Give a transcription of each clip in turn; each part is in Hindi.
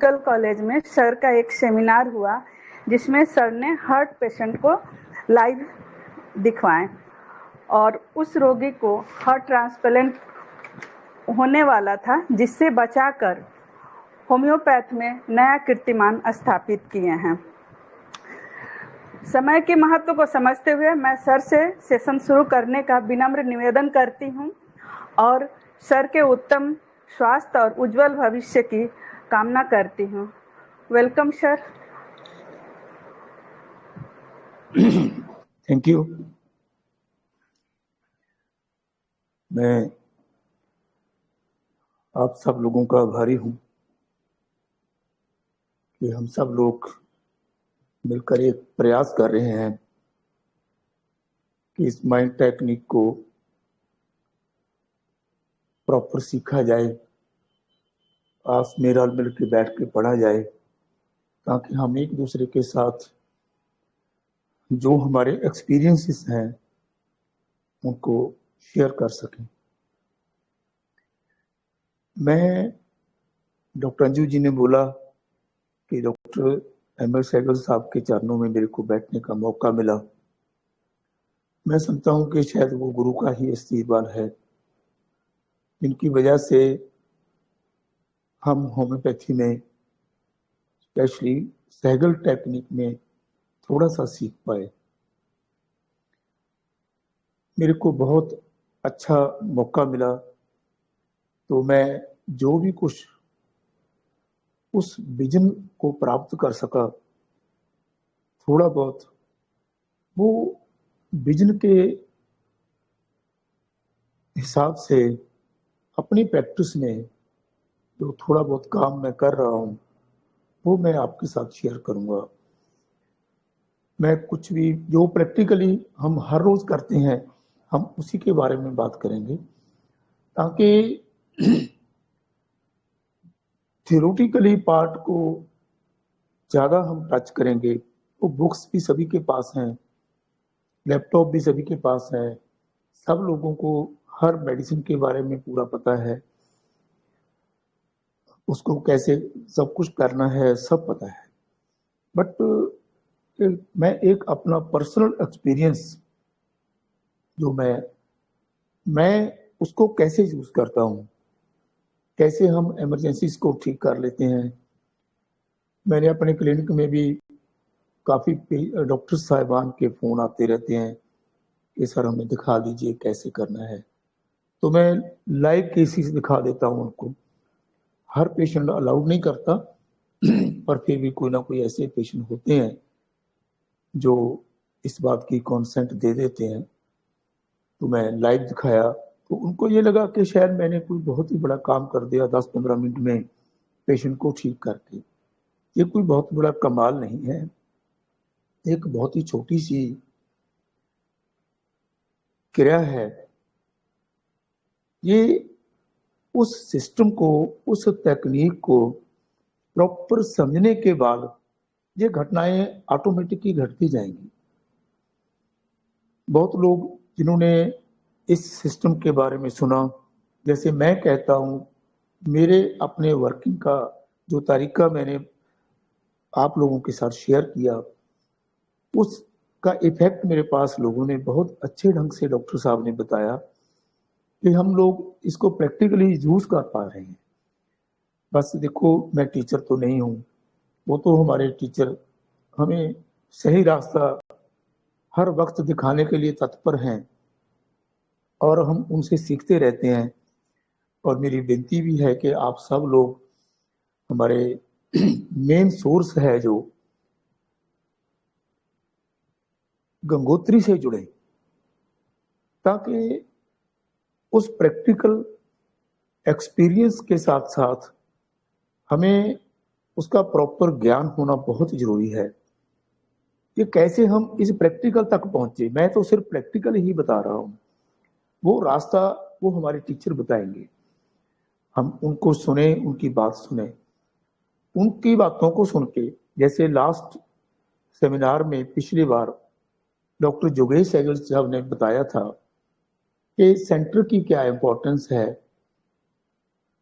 मेडिकल कॉलेज में सर का एक सेमिनार हुआ जिसमें सर ने हार्ट पेशेंट को लाइव दिखवाएं और उस रोगी को हार्ट ट्रांसप्लांट होने वाला था, जिससे बचाकर होम्योपैथ में नया कीर्तिमान स्थापित किए हैं। समय के महत्व को समझते हुए मैं सर से सेशन शुरू करने का विनम्र निवेदन करती हूं और सर के उत्तम स्वास्थ्य और उज्जवल भविष्य की कामना करती हूं। Welcome sir. Thank you. मैं आप सब लोगों का आभारी हूं कि हम सब लोग मिलकर एक प्रयास कर रहे हैं कि इस माइंड टेक्निक को प्रॉपर सीखा जाए, आपस में रल मिल के बैठ के पढ़ा जाए, ताकि हम एक दूसरे के साथ जो हमारे एक्सपीरियंसेस हैं उनको शेयर कर सकें। मैं डॉक्टर अंजू जी ने बोला कि डॉक्टर एम.एल. सहगल साहब के चरणों में मेरे को बैठने का मौका मिला। मैं समझता हूँ कि शायद वो गुरु का ही आशीर्वाद है, जिनकी वजह से हम होम्योपैथी में स्पेशली सहगल टेक्निक में थोड़ा सा सीख पाए। मेरे को बहुत अच्छा मौका मिला, तो मैं जो भी कुछ उस विजन को प्राप्त कर सका, थोड़ा बहुत वो विजन के हिसाब से अपनी प्रैक्टिस में जो थोड़ा बहुत काम मैं कर रहा हूँ वो मैं आपके साथ शेयर करूँगा। मैं कुछ भी जो प्रैक्टिकली हम हर रोज करते हैं हम उसी के बारे में बात करेंगे, ताकि थियोरेटिकली पार्ट को ज़्यादा हम टच करेंगे। वो बुक्स भी सभी के पास हैं, लैपटॉप भी सभी के पास है, सब लोगों को हर मेडिसिन के बारे में पूरा पता है, उसको कैसे सब कुछ करना है सब पता है। बट मैं एक अपना पर्सनल एक्सपीरियंस जो मैं उसको कैसे यूज करता हूँ, कैसे हम इमरजेंसीज को ठीक कर लेते हैं। मैंने अपने क्लिनिक में भी काफ़ी डॉक्टर साहिबान के फ़ोन आते रहते हैं कि सर हमें दिखा दीजिए कैसे करना है, तो मैं लाइव केसेस दिखा देता हूँ उनको। हर पेशेंट अलाउड नहीं करता पर फिर भी कोई ना कोई ऐसे पेशेंट होते हैं जो इस बात की कॉन्सेंट दे देते हैं, तो मैं लाइव दिखाया तो उनको ये लगा कि शायद मैंने कोई बहुत ही बड़ा काम कर दिया 10-15 मिनट में पेशेंट को ठीक करके। ये कोई बहुत बड़ा कमाल नहीं है, एक बहुत ही छोटी सी क्रिया है। ये उस सिस्टम को, उस तकनीक को प्रॉपर समझने के बाद ये घटनाएं ऑटोमेटिकली घटती जाएंगी। बहुत लोग जिन्होंने इस सिस्टम के बारे में सुना, जैसे मैं कहता हूँ, मेरे अपने वर्किंग का जो तरीका मैंने आप लोगों के साथ शेयर किया, उसका इफेक्ट मेरे पास लोगों ने बहुत अच्छे ढंग से डॉक्टर साहब ने बताया कि हम लोग इसको प्रैक्टिकली यूज कर पा रहे हैं। बस देखो, मैं टीचर तो नहीं हूँ, वो तो हमारे टीचर हमें सही रास्ता हर वक्त दिखाने के लिए तत्पर हैं और हम उनसे सीखते रहते हैं। और मेरी विनती भी है कि आप सब लोग हमारे मेन सोर्स है जो गंगोत्री से जुड़े, ताकि उस प्रैक्टिकल एक्सपीरियंस के साथ साथ हमें उसका प्रॉपर ज्ञान होना बहुत जरूरी है कि कैसे हम इस प्रैक्टिकल तक पहुंचे। मैं तो सिर्फ प्रैक्टिकल ही बता रहा हूं, वो रास्ता वो हमारे टीचर बताएंगे। हम उनको सुने, उनकी बात सुने, उनकी बातों को सुन के, जैसे लास्ट सेमिनार में पिछली बार डॉक्टर जोगेश सहगल साहब ने बताया था कि सेंटर की क्या इंपॉर्टेंस है,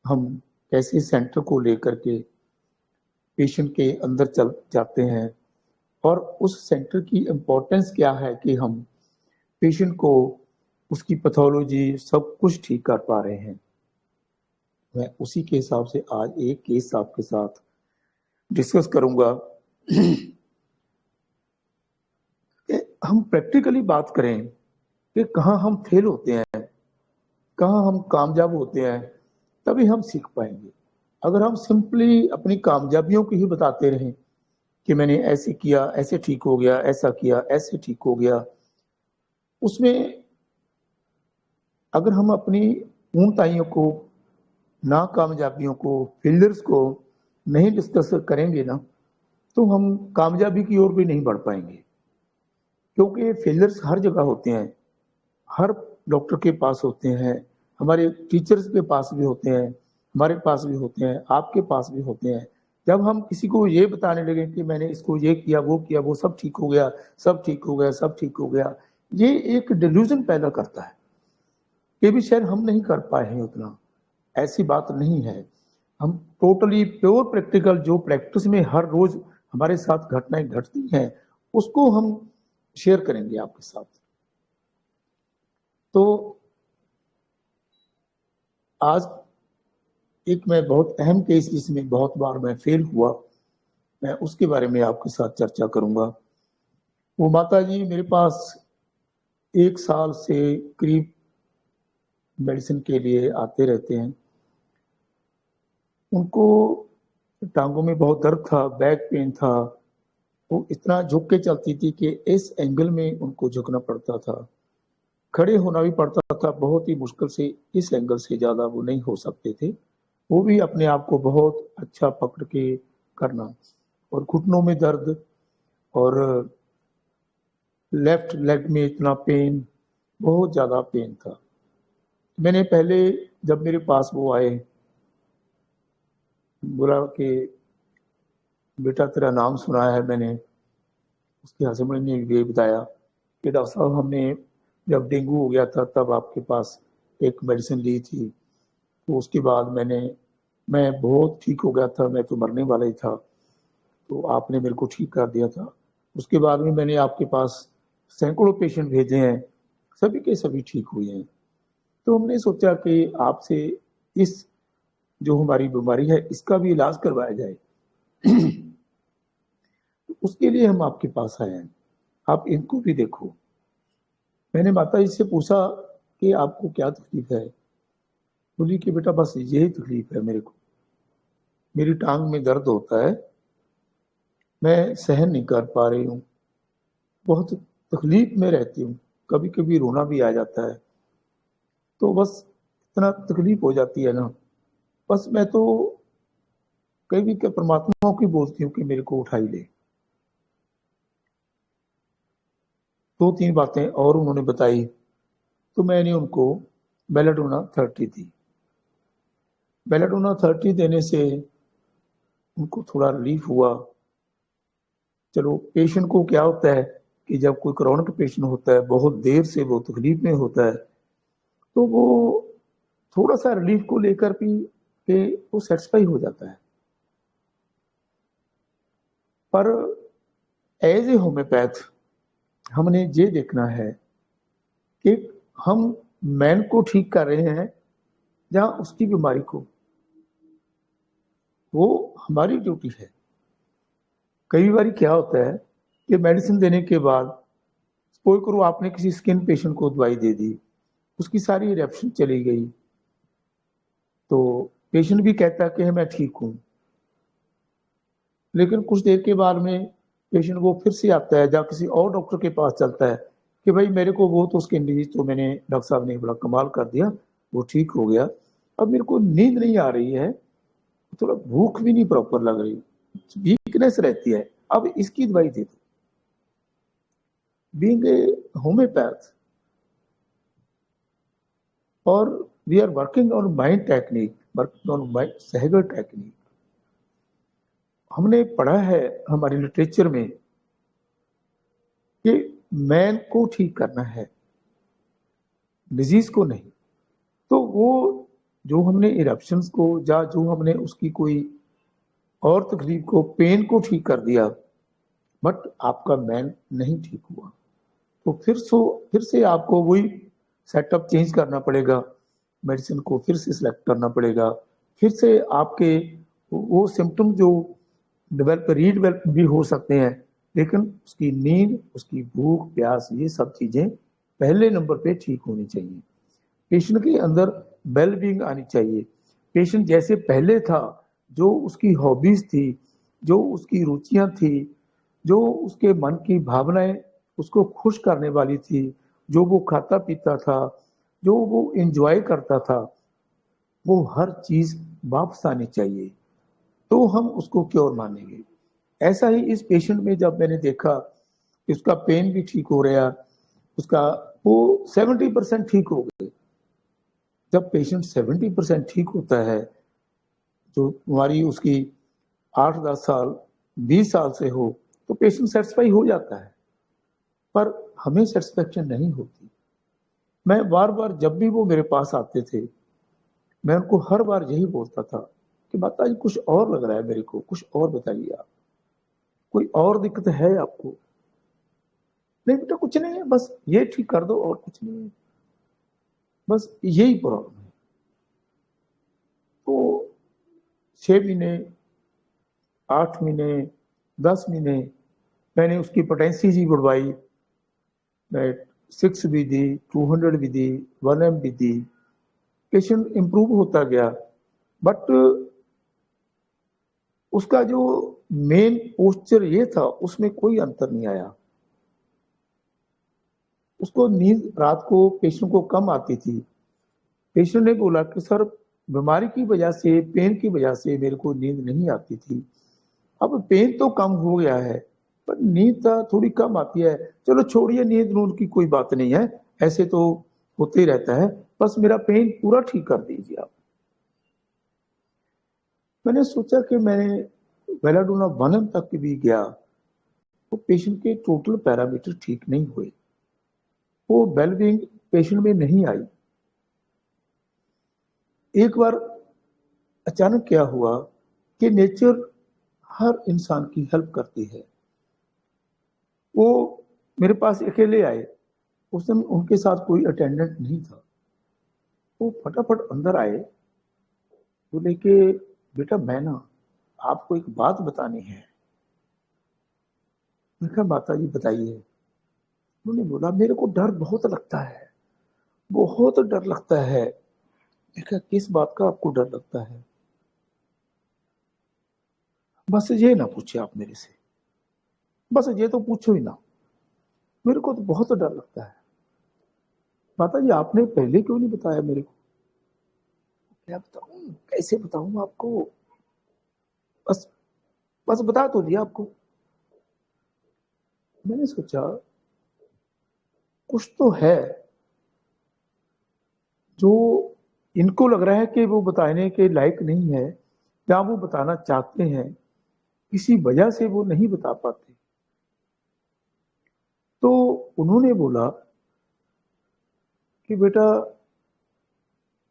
हम कैसे सेंटर को लेकर के पेशेंट के अंदर चल जाते हैं और उस सेंटर की इम्पोर्टेंस क्या है कि हम पेशेंट को उसकी पैथोलॉजी सब कुछ ठीक कर पा रहे हैं। मैं उसी के हिसाब से आज एक केस आपके साथ डिस्कस करूंगा कि हम प्रैक्टिकली बात करें कि कहाँ हम फेल होते हैं, कहाँ हम कामयाब होते हैं, तभी हम सीख पाएंगे। अगर हम सिंपली अपनी कामयाबियों की ही बताते रहें कि मैंने ऐसे किया, ऐसे ठीक हो गया, ऐसा किया, ऐसे ठीक हो गया, उसमें अगर हम अपनी ऊंचाइयों को, नाकामयाबियों को, फेलियर्स को नहीं डिस्कस करेंगे ना, तो हम कामयाबी की ओर भी नहीं बढ़ पाएंगे। क्योंकि फेलियर्स हर जगह होते हैं, हर डॉक्टर के पास होते हैं, हमारे टीचर्स के पास भी होते हैं, हमारे पास भी होते हैं, आपके पास भी होते हैं। जब हम किसी को ये बताने लगे कि मैंने इसको ये किया, वो सब ठीक हो गया, सब ठीक हो गया, सब ठीक हो गया, ये एक डिल्यूजन पैदा करता है कि भी शायद हम नहीं कर पाए हैं उतना। ऐसी बात नहीं है। हम टोटली प्योर प्रैक्टिकल, जो प्रैक्टिस में हर रोज हमारे साथ घटनाएं घटती हैं, उसको हम शेयर करेंगे आपके साथ। तो आज एक मैं बहुत अहम केस जिसमें बहुत बार मैं फेल हुआ, मैं उसके बारे में आपके साथ चर्चा करूंगा। वो माता जी मेरे पास 1 साल से करीब मेडिसिन के लिए आते रहते हैं। उनको टांगों में बहुत दर्द था, बैक पेन था, वो इतना झुक के चलती थी कि इस एंगल में उनको झुकना पड़ता था, खड़े होना भी पड़ता था बहुत ही मुश्किल से, इस एंगल से ज्यादा वो नहीं हो सकते थे। वो भी अपने आप को बहुत अच्छा पकड़ के करना, और घुटनों में दर्द, और लेफ्ट लेग में इतना पेन, बहुत ज्यादा पेन था। मैंने पहले जब मेरे पास वो आए, बोला कि बेटा तेरा नाम सुना है मैंने। उसके हस्बैंड ने ये बताया कि डॉक्टर साहब हमने जब डेंगू हो गया था तब आपके पास एक मेडिसिन ली थी, तो उसके बाद मैं बहुत ठीक हो गया था, मैं तो मरने वाला ही था, तो आपने मेरे को ठीक कर दिया था। उसके बाद में मैंने आपके पास सैकड़ों पेशेंट भेजे हैं, सभी के सभी ठीक हुए हैं। तो हमने सोचा कि आपसे इस जो हमारी बीमारी है इसका भी इलाज करवाया जाए। उसके लिए हम आपके पास आए हैं, आप इनको भी देखो। मैंने माता जी से पूछा कि आपको क्या तकलीफ है। बोली कि बेटा बस यही तकलीफ है मेरे को, मेरी टांग में दर्द होता है, मैं सहन नहीं कर पा रही हूँ, बहुत तकलीफ में रहती हूँ, कभी कभी रोना भी आ जाता है, तो बस इतना तकलीफ हो जाती है ना, बस मैं तो कभी के परमात्मा की बोलती हूँ कि मेरे को उठाई ले। 2-3 बातें और उन्होंने बताई, तो मैंने उनको बेलाडोना 30 दी। बेलाडोना 30 देने से उनको थोड़ा रिलीफ हुआ। चलो, पेशेंट को क्या होता है कि जब कोई क्रोनिक पेशेंट होता है, बहुत देर से वो तकलीफ में होता है, तो वो थोड़ा सा रिलीफ को लेकर भी के वो सेटिस्फाई हो जाता है। पर एज ए होम्योपैथ हमने ये देखना है कि हम मैन को ठीक कर रहे हैं जहां उसकी बीमारी को, वो हमारी ड्यूटी है। कई बार क्या होता है कि मेडिसिन देने के बाद, सपोज करो आपने किसी स्किन पेशेंट को दवाई दे दी, उसकी सारी रिएक्शन चली गई, तो पेशेंट भी कहता है कि मैं ठीक हूं, लेकिन कुछ देर के बाद में पेशेंट वो फिर से आता है, या किसी और डॉक्टर के पास चलता है कि भाई मेरे को वो तो स्किन डिजीज तो मैंने डॉक्टर साहब ने बड़ा कमाल कर दिया, वो ठीक हो गया, अब मेरे को नींद नहीं आ रही है, थोड़ा भूख भी नहीं प्रॉपर लग रही, वीकनेस रहती है, अब इसकी दवाई दे दो। बीइंग ए होम्योपैथ, और we are working on mind technique, working on mind Sehgal technique. हमने पढ़ा है हमारे लिटरेचर में कि मैन को ठीक करना है, डिजीज को नहीं। तो वो जो हमने इरप्शंस को, या जो हमने उसकी कोई और तकलीफ को, पेन को ठीक कर दिया, बट आपका मैन नहीं ठीक हुआ, तो फिर से आपको वही सेटअप चेंज करना पड़ेगा, मेडिसिन को फिर से सिलेक्ट करना पड़ेगा, फिर से आपके वो सिम्टम जो रीडेवलप भी हो सकते हैं, लेकिन उसकी नींद, उसकी भूख प्यास, ये सब चीजें पहले नंबर पे ठीक होनी चाहिए। पेशेंट के अंदर वेल बीइंग आनी चाहिए। पेशेंट जैसे पहले था, जो उसकी हॉबीज थी, जो उसकी रुचियां थी, जो उसके मन की भावनाएं उसको खुश करने वाली थी, जो वो खाता पीता था, जो वो एंजॉय करता था, वो हर चीज वापस आनी चाहिए, तो हम उसको क्योर मानेंगे। ऐसा ही इस पेशेंट में जब मैंने देखा कि उसका पेन भी ठीक हो रहा, उसका वो 70% ठीक हो गए। जब पेशेंट 70% ठीक होता है, जो हमारी उसकी 8-10 साल 20 साल से हो, तो पेशेंट सेटिस्फाई हो जाता है, पर हमें सेटिस्फेक्शन नहीं होती। मैं बार बार जब भी वो मेरे पास आते थे, मैं उनको हर बार यही बोलता था कि माता जी कुछ और लग रहा है मेरे को, कुछ और बताइए आप, कोई और दिक्कत है आपको? नहीं बेटा कुछ नहीं है, बस ये ठीक कर दो और कुछ नहीं है, बस यही प्रॉब्लम है। तो 6 महीने, 8 महीने, 10 महीने मैंने उसकी पोटेंसी जी बढ़वाई, मैं 6 भी दी, 200 भी दी, 1M भी दी, पेशेंट इंप्रूव होता गया, बट उसका जो मेन पोस्चर ये था, उसमें कोई अंतर नहीं आया। उसको नींद रात को पेशेंट को कम आती थी। पेशेंट ने बोला कि सर बीमारी की वजह से, पेन की वजह से मेरे को नींद नहीं आती थी, अब पेन तो कम हो गया है, पर नींद थोड़ी कम आती है। चलो छोड़िए, नींद नूंद की कोई बात नहीं है, ऐसे तो होते ही रहता है, बस मेरा पेन पूरा ठीक कर दीजिए आप। मैंने सोचा कि मैंने बेलाडोना 1M तक भी गया, तो पेशेंट के टोटल पैरामीटर ठीक नहीं हुए, वो वेलबींग पेशेंट में नहीं आई। एक बार अचानक क्या हुआ कि नेचर हर इंसान की हेल्प करती है। वो मेरे पास अकेले आए, उस दिन उनके साथ कोई अटेंडेंट नहीं था। वो फटाफट अंदर आए, बोले कि बेटा मैं ना आपको एक बात बतानी है। मैं कहा माता जी बताइए। उन्होंने बोला मेरे को डर बहुत लगता है, बहुत डर लगता है। मैं कहा किस बात का आपको डर लगता है? बस ये ना पूछे आप मेरे से, बस ये तो पूछो ही ना, मेरे को तो बहुत डर लगता है। माता जी आपने पहले क्यों नहीं बताया मेरे को? क्या बताऊं, कैसे बताऊं आपको, बस बस बता तो दिया आपको। मैंने सोचा कुछ तो है जो इनको लग रहा है कि वो बताने के लायक नहीं है, या वो बताना चाहते हैं, किसी वजह से वो नहीं बता पाते। तो उन्होंने बोला कि बेटा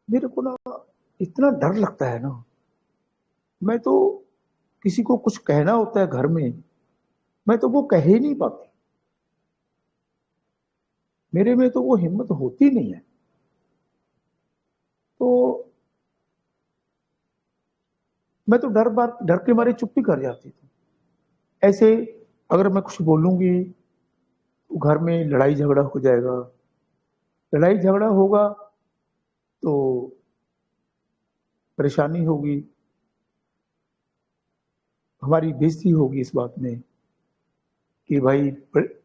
मेरे को ना इतना डर लगता है ना, मैं तो किसी को कुछ कहना होता है घर में, मैं तो वो कह ही नहीं पाती, मेरे में तो वो हिम्मत होती नहीं है। तो मैं तो डर के मारे चुप ही कर जाती थी। ऐसे अगर मैं कुछ बोलूंगी तो घर में लड़ाई झगड़ा हो जाएगा, लड़ाई झगड़ा होगा तो परेशानी होगी, हमारी बेइज्जती होगी इस बात में कि भाई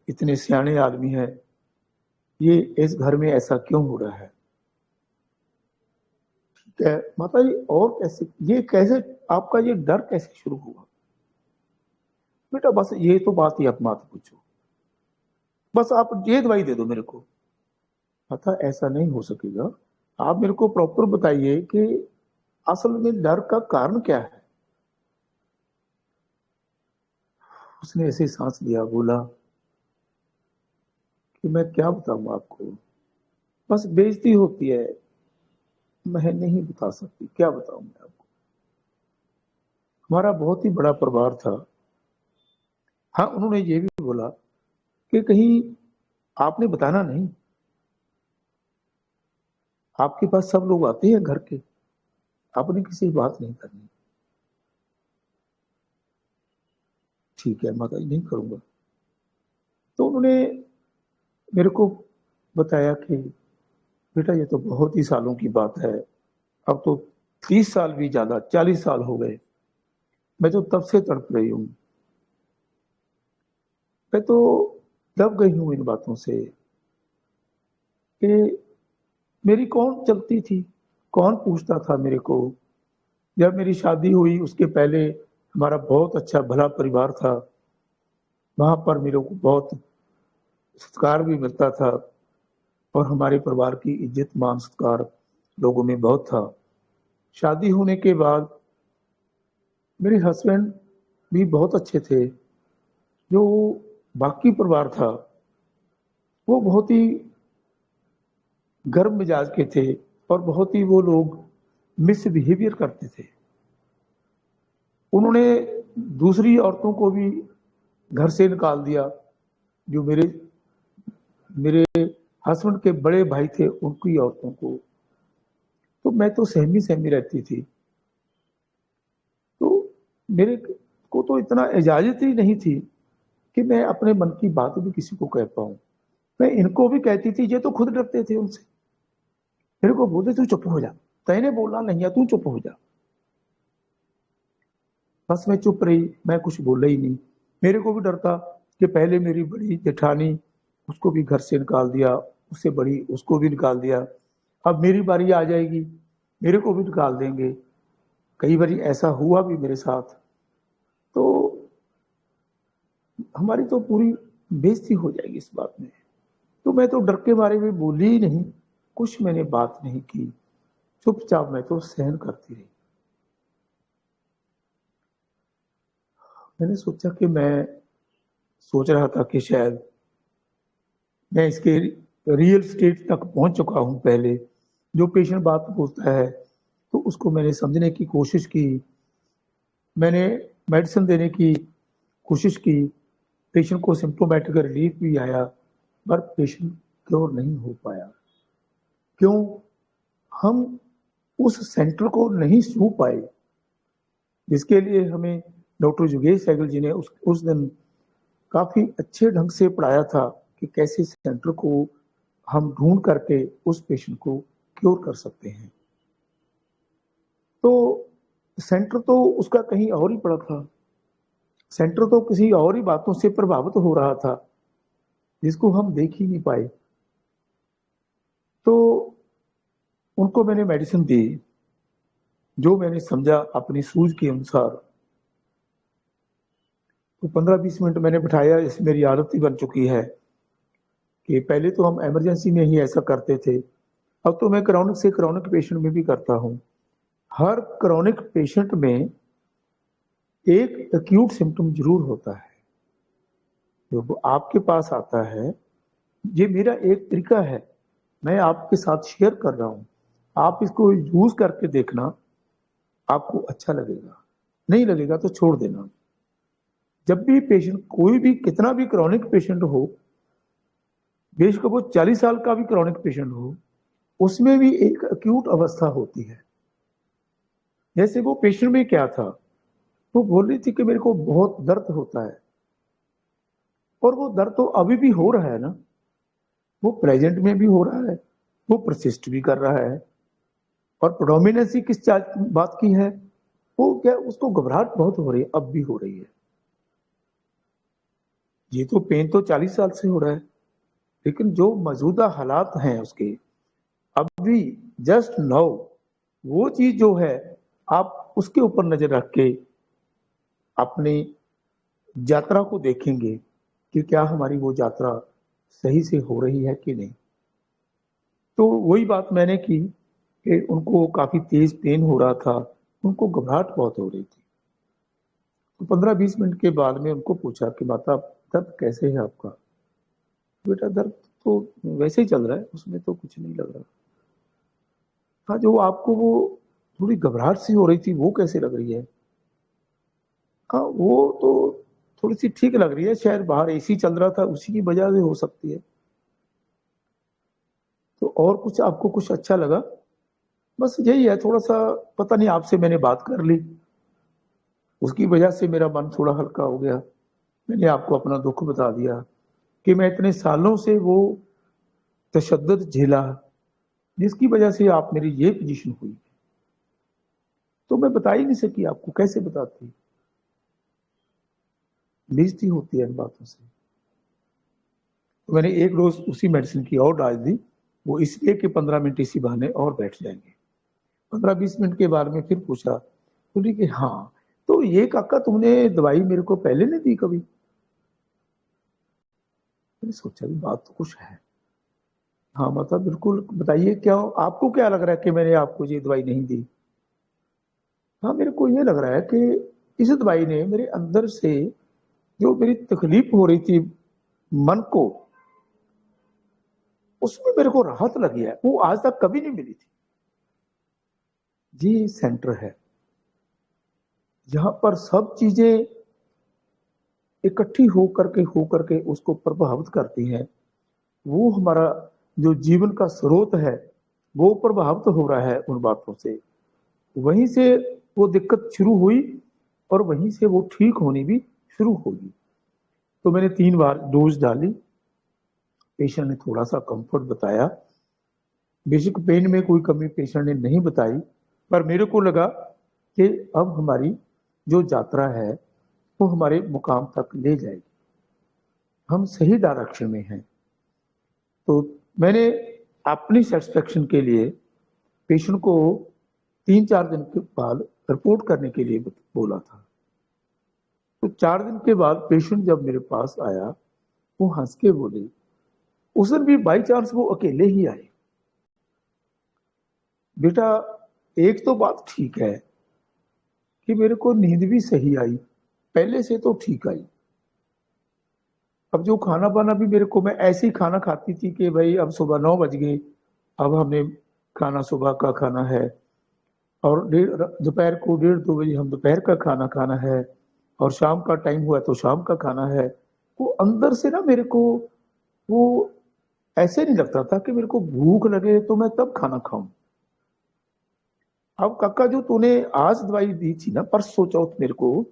इतने सियाने आदमी हैं, ये इस घर में ऐसा क्यों हो रहा है। ठीक है माता जी, और कैसे ये कैसे आपका ये डर कैसे शुरू हुआ? बेटा बस ये तो बात ही आप मत पूछो, बस आप ये दवाई दे दो मेरे को। माता ऐसा नहीं हो सकेगा, आप मेरे को प्रॉपर बताइए कि असल में डर का कारण क्या है। उसने ऐसे सांस लिया, बोला कि मैं क्या बताऊं आपको, बस बेइज्जती होती है, मैं नहीं बता सकती, क्या बताऊं मैं आपको। हमारा बहुत ही बड़ा परिवार था। हाँ, उन्होंने ये भी बोला कि कहीं आपने बताना नहीं, आपके पास सब लोग आते हैं घर के, आपने किसी से बात नहीं करनी। ठीक है माता जी, नहीं करूंगा। तो उन्होंने मेरे को बताया कि बेटा ये तो बहुत ही सालों की बात है, अब तो 30 साल भी ज्यादा, 40 साल हो गए, मैं तो तब से तड़प रही हूँ, मैं तो दब गई हूँ इन बातों से कि मेरी कौन चलती थी, कौन पूछता था मेरे को। जब मेरी शादी हुई उसके पहले हमारा बहुत अच्छा भला परिवार था, वहां पर मेरे को बहुत सत्कार भी मिलता था और हमारे परिवार की इज्जत मान सत्कार लोगों में बहुत था। शादी होने के बाद मेरे हस्बैंड भी बहुत अच्छे थे। जो बाकी परिवार था वो बहुत ही गर्म मिजाज के थे और बहुत ही वो लोग मिसबिहेवियर करते थे। उन्होंने दूसरी औरतों को भी घर से निकाल दिया। जो मेरे मेरे हस्बैंड के बड़े भाई थे उनकी औरतों को। तो मैं तो सहमी सहमी रहती थी। तो मेरे को तो इतना इजाजत ही नहीं थी कि मैं अपने मन की बात भी किसी को कह पाऊं। मैं इनको भी कहती थी, ये तो खुद डरते थे उनसे। मेरे को बोलते तू चुप हो जा, तैने बोलना नहीं है, तू चुप हो जा। बस मैं चुप रही, मैं कुछ बोला ही नहीं। मेरे को भी डर था कि पहले मेरी बड़ी जेठानी, उसको भी घर से निकाल दिया, उससे बड़ी उसको भी निकाल दिया, अब मेरी बारी आ जाएगी, मेरे को भी निकाल देंगे। कई बार ऐसा हुआ भी मेरे साथ। तो हमारी तो पूरी बेइज्जती हो जाएगी इस बात में। तो मैं तो डर के बारे में बोली ही नहीं, कुछ मैंने बात नहीं की, चुपचाप मैं तो सहन करती रही। मैंने सोचा कि मैं सोच रहा था कि शायद मैं इसके रियल स्टेट तक पहुंच चुका हूं। पहले जो पेशेंट बात बोलता है तो उसको मैंने समझने की कोशिश की, मैंने मेडिसिन देने की कोशिश की, पेशेंट को सिम्टोमेटिक रिलीफ भी आया, पर पेशेंट क्योर नहीं हो पाया। क्यों? हम उस सेंटर को नहीं छू पाए जिसके लिए हमें डॉक्टर योगेश सहगल जी ने उस दिन काफी अच्छे ढंग से पढ़ाया था कि कैसे सेंटर को हम ढूंढ करके उस पेशेंट को क्योर कर सकते हैं। तो सेंटर तो उसका कहीं और ही पड़ा था, सेंटर तो किसी और ही बातों से प्रभावित हो रहा था जिसको हम देख ही नहीं पाए। तो उनको मैंने मेडिसिन दी, जो मैंने समझा अपनी सूझ के अनुसार। तो 15-20 मिनट मैंने बिठाया, इस मेरी आदत ही बन चुकी है कि पहले तो हम इमरजेंसी में ही ऐसा करते थे, अब तो मैं क्रॉनिक से क्रॉनिक पेशेंट में भी करता हूँ। हर क्रॉनिक पेशेंट में एक एक्यूट सिम्टम जरूर होता है जो आपके पास आता है। ये मेरा एक तरीका है, मैं आपके साथ शेयर कर रहा हूँ, आप इसको यूज करके देखना, आपको अच्छा लगेगा, नहीं लगेगा तो छोड़ देना। जब भी पेशेंट, कोई भी कितना भी क्रॉनिक पेशेंट हो, बेशक वो 40 साल का भी क्रॉनिक पेशेंट हो, उसमें भी एक एक्यूट अवस्था होती है। जैसे वो पेशेंट में क्या था, वो बोल रही थी कि मेरे को बहुत दर्द होता है, और वो दर्द तो अभी भी हो रहा है ना, वो प्रेजेंट में भी हो रहा है, वो परसिस्ट भी कर रहा है। और प्रोडोमिनेंसी किस बात की है, वो क्या, उसको घबराहट बहुत हो रही है, अब भी हो रही है। ये तो पेन तो 40 साल से हो रहा है, लेकिन जो मौजूदा हालात हैं उसके, अभी जस्ट नाउ, वो चीज जो है, आप उसके ऊपर नजर रख के अपनी यात्रा को देखेंगे कि क्या हमारी वो यात्रा सही से हो रही है कि नहीं। तो वही बात मैंने की कि उनको काफी तेज पेन हो रहा था, उनको घबराहट बहुत हो रही थी। तो 15-20 मिनट के बाद में उनको पूछा कि माता दर्द कैसे है आपका? बेटा दर्द तो वैसे ही चल रहा है, उसमें तो कुछ नहीं लग रहा। हाँ, जो आपको वो थोड़ी घबराहट सी हो रही थी वो कैसे लग रही है? हाँ, वो तो थोड़ी-सी ठीक लग रही है, शायद बाहर एसी चल रहा था, उसी की वजह से हो सकती है। तो और कुछ आपको कुछ अच्छा लगा? बस यही है, थोड़ा-सा पता नहीं आपसे मैंने बात कर ली, उसकी वजह से मेरा मन थोड़ा हल्का हो गया। मैंने आपको अपना दुःख बता दिया कि मैं इतने सालों से वो तशद्दुद झेला, जिसकी वजह से आप मेरी ये पोज़ीशन हुई। तो मैं बता ही नहीं सकी आपको, कैसे बताती? बेइज़्ज़ती होती है इन बातों से। तो मैंने एक डोज़ उसी मेडिसिन की और डाल दी, वो इसलिए कि 15 मिनट इसी बहाने और बैठ जाएँगे। 15-20 मिनट के बाद में फिर पूछा, बोली कि हाँ, तो ये काका तुमने दवाई मेरे को पहले नहीं दी कभी? मैंने सोचा भी बात तो कुछ है। हाँ, माता बिल्कुल बताइए क्या आपको क्या लग रहा है कि मैंने आपको ये दवाई नहीं दी? हाँ, मेरे को ये लग रहा है कि इस दवाई ने मेरे अंदर से जो मेरी तकलीफ हो रही थी मन को, उसमें मेरे को राहत लगी है, वो आज तक कभी नहीं मिली थी। ये सेंटर है, जहाँ पर सब चीज़ें इकट्ठी होकर के उसको प्रभावित करती हैं। वो हमारा जो जीवन का स्रोत है, वो प्रभावित हो रहा है उन बातों से। वहीं से वो दिक्कत शुरू हुई और वहीं से वो ठीक होनी भी शुरू होगी। तो मैंने 3 बार डोज़ डाली, पेशेंट ने थोड़ा-सा कम्फर्ट बताया। बेशक पेन में कोई कमी पेशेंट ने नहीं बताई, पर मेरे को लगा कि अब हमारी जो यात्रा है, वो हमारे मुकाम तक ले जाएगी। हम सही डायरेक्शन में हैं। तो मैंने अपनी सैटिस्फैक्शन के लिए पेशेंट को 3-4 दिन के बाद रिपोर्ट करने के लिए बोला था। तो 4 दिन के बाद पेशेंट जब मेरे पास आया, वो हँस के बोली, उस दिन भी बाय चांस वो अकेले ही आए। बेटा, एक तो बात ठीक है कि मेरे को नींद भी सही आई, पहले से तो ठीक आई। अब जो खाना-वाना भी मेरे को मैं ऐसे ही खाना खाती थी कि भई अब सुबह 9 बज गए, अब हमने खाना सुबह का खाना है और दोपहर को डेढ़ 2 बजे हम दोपहर का खाना खाना है और शाम का टाइम हुआ तो शाम का खाना है। वो अंदर से ना मेरे को वो ऐसे नहीं लगता था कि मेरे को भूख लगे तो मैं तब खाना खाऊँ। अब काका जो तूने आज दवाई दी थी ना परसों चौथ मेरे को,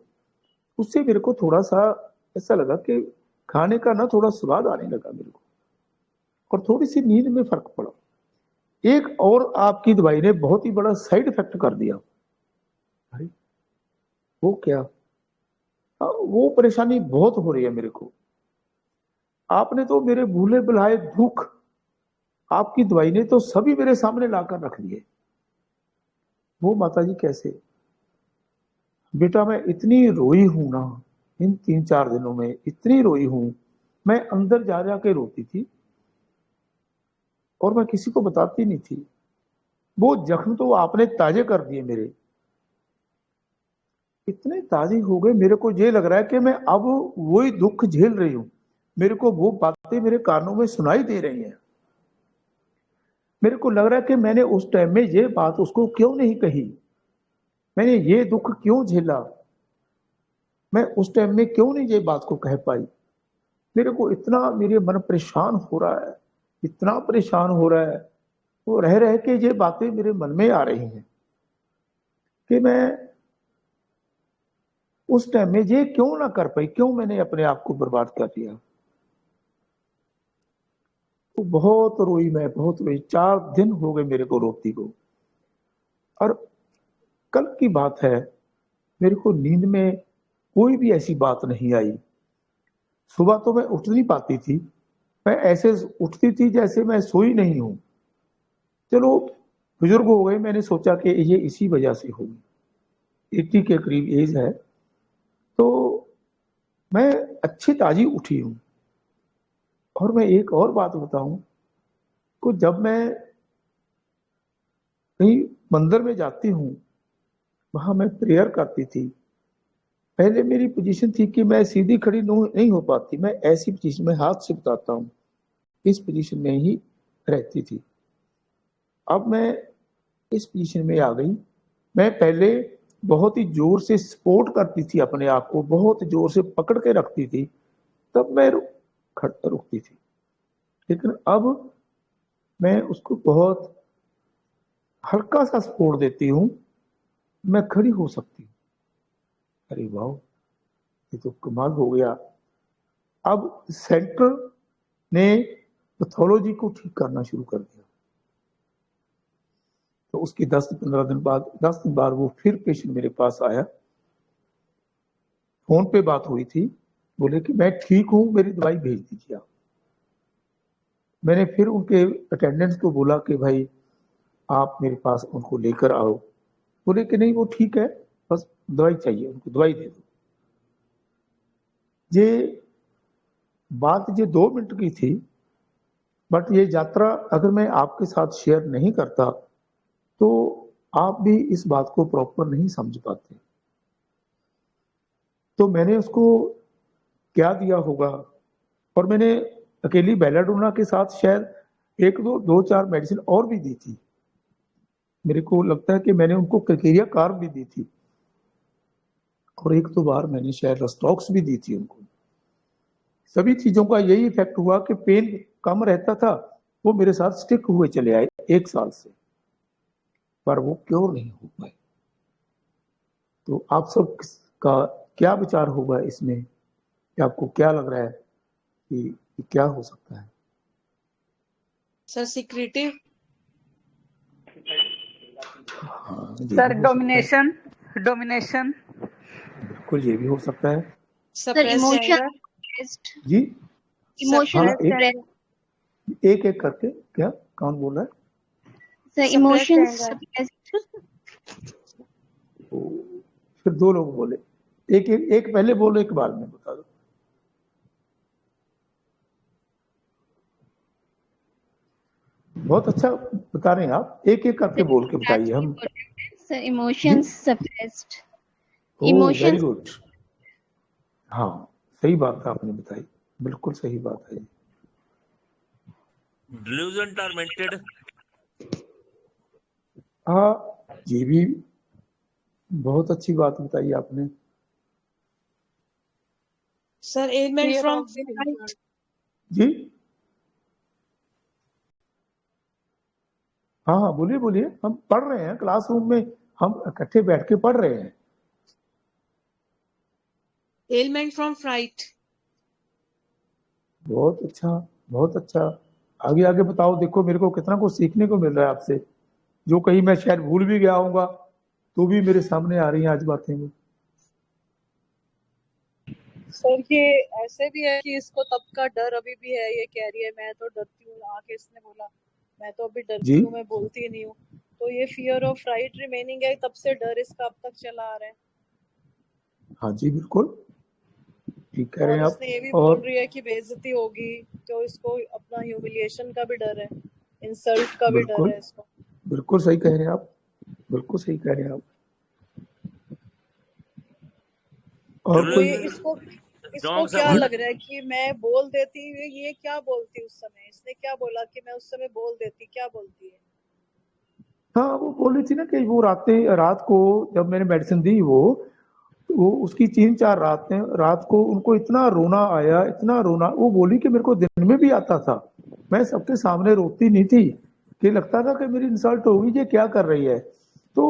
उससे मेरे को थोड़ा-सा ऐसा लगा कि खाने का ना थोड़ा स्वाद आने लगा मेरे को और थोड़ी-सी नींद में फ़र्क पड़ा। एक और आपकी दवाई ने बहुत ही बड़ा साइड इफ़ेक्ट कर दिया। भाई, वो क्या? वो परेशानी बहुत हो रही है मेरे को। आपने तो मेरे भूले-भुलाए दुःख, आपकी दवाई ने तो सभी मेरे सामने लाकर रख दिए। वो माताजी कैसे? बेटा मैं इतनी रोई हूँ ना, इन 3-4 दिनों में इतनी रोई हूँ, मैं अंदर जा के रोती थी और मैं किसी को बताती नहीं थी। वो ज़ख्म तो आपने ताज़े कर दिए मेरे। इतने ताज़े हो गए मेरे को ये लग रहा है कि मैं अब वही दुःख झेल रही हूँ। मेरे को वो बातें मेरे कानों में सुनाई दे रही हैं। मेरे को लग रहा है कि मैंने उस टाइम में ये बात उसको क्यों नहीं कही? मैंने ये दुःख क्यों झेला? मैं उस टाइम में क्यों नहीं ये बात को कह पाई? मेरे को इतना मेरे मन परेशान हो रहा है, इतना परेशान हो रहा है, वो रह के ये बातें मेरे मन में आ रही हैं कि मैं उस टाइम में ये क्यों ना कर पाई, क्यों मैंने अपने आप को बर्बाद कर दिया। तो बहुत रोई मैं, बहुत रोई, 4 दिन हो गए मेरे को रोती को। और कल की बात है, मेरे को नींद में कोई भी ऐसी बात नहीं आई। सुबह तो मैं उठ नहीं पाती थी, मैं ऐसे उठती थी जैसे मैं सोई नहीं हूँ। चलो बुजुर्ग हो गए, मैंने सोचा कि ये इसी वजह से होगी। 80 के करीब एज है, तो मैं अच्छी ताज़ी उठी हूँ। और मैं एक और बात बताऊँ, तो जब मैं कहीं मंदिर में जाती हूँ, वहाँ मैं प्रेयर करती थी। पहले मेरी पोज़ीशन थी कि मैं सीधी खड़ी नहीं हो पाती, मैं ऐसी पोज़ीशन में हाथ से बताता हूँ, इस पोज़ीशन में ही रहती थी। अब मैं इस पोज़ीशन में आ गई। मैं पहले बहुत ही जोर से सपोर्ट करती थी, अपने आप को बहुत जोर से पकड़ के रखती थी, तब मैं रुकती थी। लेकिन अब मैं उसको बहुत हल्का सा सपोर्ट देती हूँ, मैं खड़ी हो सकती हूँ। अरे वाह, ये तो कमाल हो गया। अब सेंटर ने पैथोलॉजी को ठीक करना शुरू कर दिया। तो उसके 10 दिन बाद वो फिर पेशेंट मेरे पास आया, फोन पे बात हुई थी, बोले कि मैं ठीक हूं, मेरी दवाई भेज दीजिए आप। मैंने फिर उनके अटेंडेंट्स को बोला कि भाई आप मेरे पास उनको लेकर आओ। बोले कि नहीं वो ठीक है, बस दवाई चाहिए, उनको दवाई दे दो। ये बात 2 मिनट की थी, बट ये यात्रा अगर मैं आपके साथ शेयर नहीं करता तो आप भी इस बात को प्रॉपर नहीं समझ पाते। तो मैंने उसको क्या दिया होगा, और मैंने अकेली बेलाडोना के साथ शायद 2-4 मेडिसिन और भी दी थी। मेरे को लगता है कि मैंने उनको क्रिकेरिया कार्ब भी दी थी, और 1-2 बार मैंने शायद रस्टॉक्स भी दी थी उनको। सभी चीजों का यही इफेक्ट हुआ कि पेन कम रहता था, वो मेरे साथ स्टिक हुए चले आए 1 साल से, पर वो क्योर नहीं हो पाए। तो आप सब का क्या विचार होगा इसमें, कि आपको क्या लग रहा है कि क्या हो सकता है? Sir secretive. हाँ, सर डोमिनेशन। बिल्कुल, ये भी हो सकता है। सर इमोशन जी, इमोशन एक एक करके। क्या कौन बोल रहा है? सर इमोशन फिर 2 लोग बोले, एक पहले बोलो, एक बाद में बता दो। बहुत अच्छा बता रहे हैं आप, एक एक करके बोल के बताइए। हम sir emotions suppressed. Very good. हाँ, सही बात आपने बताई, बिल्कुल सही बात है। Delusion tormented. हाँ, ये भी बहुत अच्छी बात बताई आपने। Sir element from fright. जी हाँ हाँ, बोलिए बोलिए, हम पढ़ रहे हैं क्लासरूम में, हम इकट्ठे बैठ के पढ़ रहे हैं। Element from fright. बहुत अच्छा, बहुत अच्छा। आगे आगे बताओ, देखो मेरे को कितना कुछ सीखने को मिल रहा है आपसे, जो कहीं मैं शायद भूल भी गया हूँगा, तो भी मेरे सामने आ रही हैं आज बातें में। सर ये ऐसे भी है कि इसको तब का डर अभी भी है, ये कह रही है मैं तो डरती हूँ, आके इसने बोला मैं तो अभी डरती हूँ, मैं बोलती नहीं हूँ। तो ये फियर ऑफ राइट रिमेनिंग है, तब से डर इसका अब तक चला आ रहा है। हाँ जी, बिल्कुल ठीक कह रहे हैं आप। इसने ये भी बोल रही है कि बेइज्जती होगी, तो इसको अपना ह्यूमिलिएशन का भी डर है, इंसल्ट का भी डर है इसको। बिल्कुल सही कह रहे हैं आप, बिल्कुल सही कह रहे हैं आप। और कोई इसको क्या लग रहा है कि मैं बोल देती, ये क्या बोलती उस समय, इसने क्या बोला कि मैं उस समय बोल देती, क्या बोलती है? हाँ, वो बोल रही थी ना कि वो रात को जब मैंने मेडिसिन दी, वो उसकी 3-4 रात को उनको इतना रोना आया, इतना रोना। वो बोली कि मेरे को दिन में भी आता था, मैं सबके सामने रोती नहीं थी, कि लगता था कि मेरी इंसल्ट होगी, ये क्या कर रही है। तो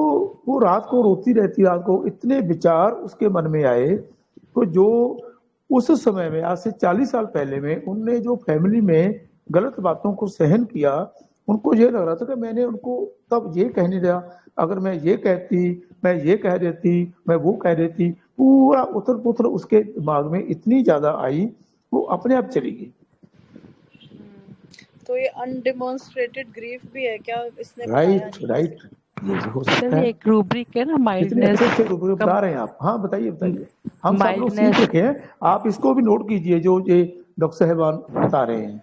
वो रात को रोती रहती, रात को इतने विचार उसके मन में आए। तो जो उस समय में, आज से 40 साल पहले में, उनने जो फैमिली में गलत बातों को सहन किया, उनको ये लग रहा था कि मैंने उनको तब ये कहने दिया, अगर मैं ये कहती, मैं ये कह देती, मैं वो कह देती, पूरा उथल पुथल उसके दिमाग में इतनी ज्यादा आई, वो अपने आप चली गई। तो ये अनडेमोन्स्ट्रेटेड ग्रीफ भी है क्या इसने? राइट, ये भी हो सकता है। एक रूब्रिक है ना, माइल्डनेस। अच्छे रूब्रिक बता रहे हैं आप। हाँ, बताइए। हम सब लोग सीख रखे हैं, आप इसको भी नोट कीजिए जो ये डॉक्टर साहबान बता रहे हैं।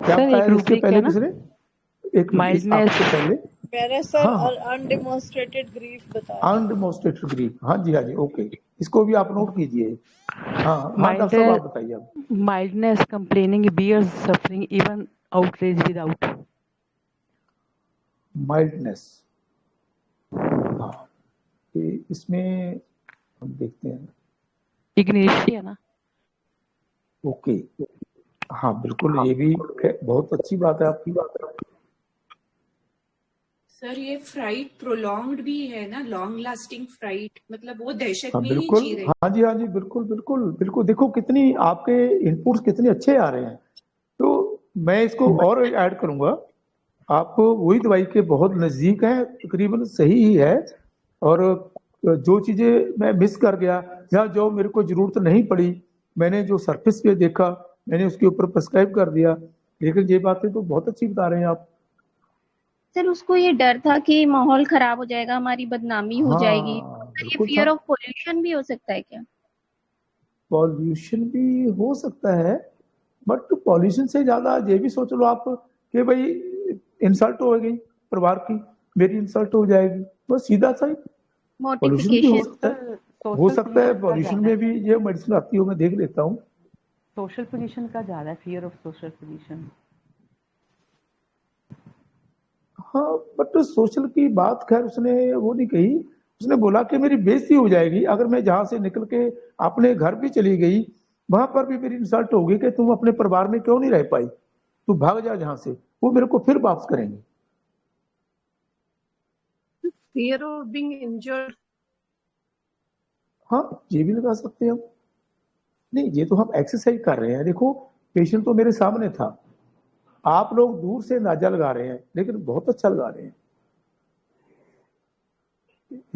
क्या बताया इसके पहले किसने? एक माइल्डनेस से पहले मैंने सर अनडेमोन्स्ट्रेटेड ग्रीफ बताया। अनडेमोन्स्ट्रेटेड ग्रीफ, हाँ जी, ओके, इसको भी आप नोट कीजिए। हाँ, डॉक्टर साहब आप बताइए। Mildness, complaining, bear, suffering, even outrage without. Mildness, हाँ, कि इसमें हम देखते हैं। इग्नेशिया ना? ओके, हाँ बिल्कुल, ये भी बहुत अच्छी बात है आपकी। सर ये फ्राइट प्रोलॉन्ग्ड भी है ना, लॉन्ग लास्टिंग फ्राइट, मतलब वो दहशत हाँ में ही बिल्कुल, जी रहे। हाँ जी, हाँ जी, बिल्कुल बिल्कुल बिल्कुल। देखो कितनी आपके इनपुट्स कितने अच्छे आ रहे हैं, तो मैं इसको और ऐड करूंगा। आप वही दवाई के बहुत नजदीक है, तकरीबन सही ही है। और जो चीजें मैं मिस कर गया या जो मेरे को जरूरत नहीं पड़ी, मैंने जो सरफेस पे देखा मैंने उसके ऊपर प्रिस्क्राइब कर दिया। लेकिन ये बातें तो बहुत अच्छी बता रहे हैं आप। सर उसको ये डर था कि माहौल खराब हो जाएगा, हमारी बदनामी हो जाएगी। हाँ सर ये बिल्कुल था। फियर ऑफ पोल्यूशन भी हो सकता है क्या? पॉल्यूशन भी हो सकता है, बट पॉल्यूशन से ज्यादा ये भी सोच लो आप कि भाई इंसल्ट हो गई परिवार की, मेरी इंसल्ट हो जाएगी, बस सीधा सा ही पॉल्यूशन भी हो मोटिफिकेशन। सकता है। हो सोशल सकता है पोल्यूशन का पॉल्यूशन ज्यादा में है। भी ये मेडिसिन आती हो, मैं देख लेता हूँ। सोशल पोल्यूशन का ज्यादा है, फियर ऑफ सोशल पोल्यूशन। हाँ बट सोशल की बात खैर उसने वो नहीं कही। उसने बोला कि मेरी बेइज्जती हो जाएगी अगर मैं जहां से निकल के अपने घर भी चली गई, वहां पर भी मेरी इंसल्ट होगी कि तुम अपने परिवार में क्यों नहीं रह पाई, तू भाग जा जहां से। वो मेरे को फिर वापस करेंगे। Fear of being injured. हाँ ये भी लगा सकते हैं हम। नहीं, ये तो हम एक्सरसाइज कर रहे हैं। देखो पेशेंट तो मेरे सामने था, आप लोग दूर से अंदाजा लगा रहे हैं लेकिन बहुत अच्छा लगा रहे हैं।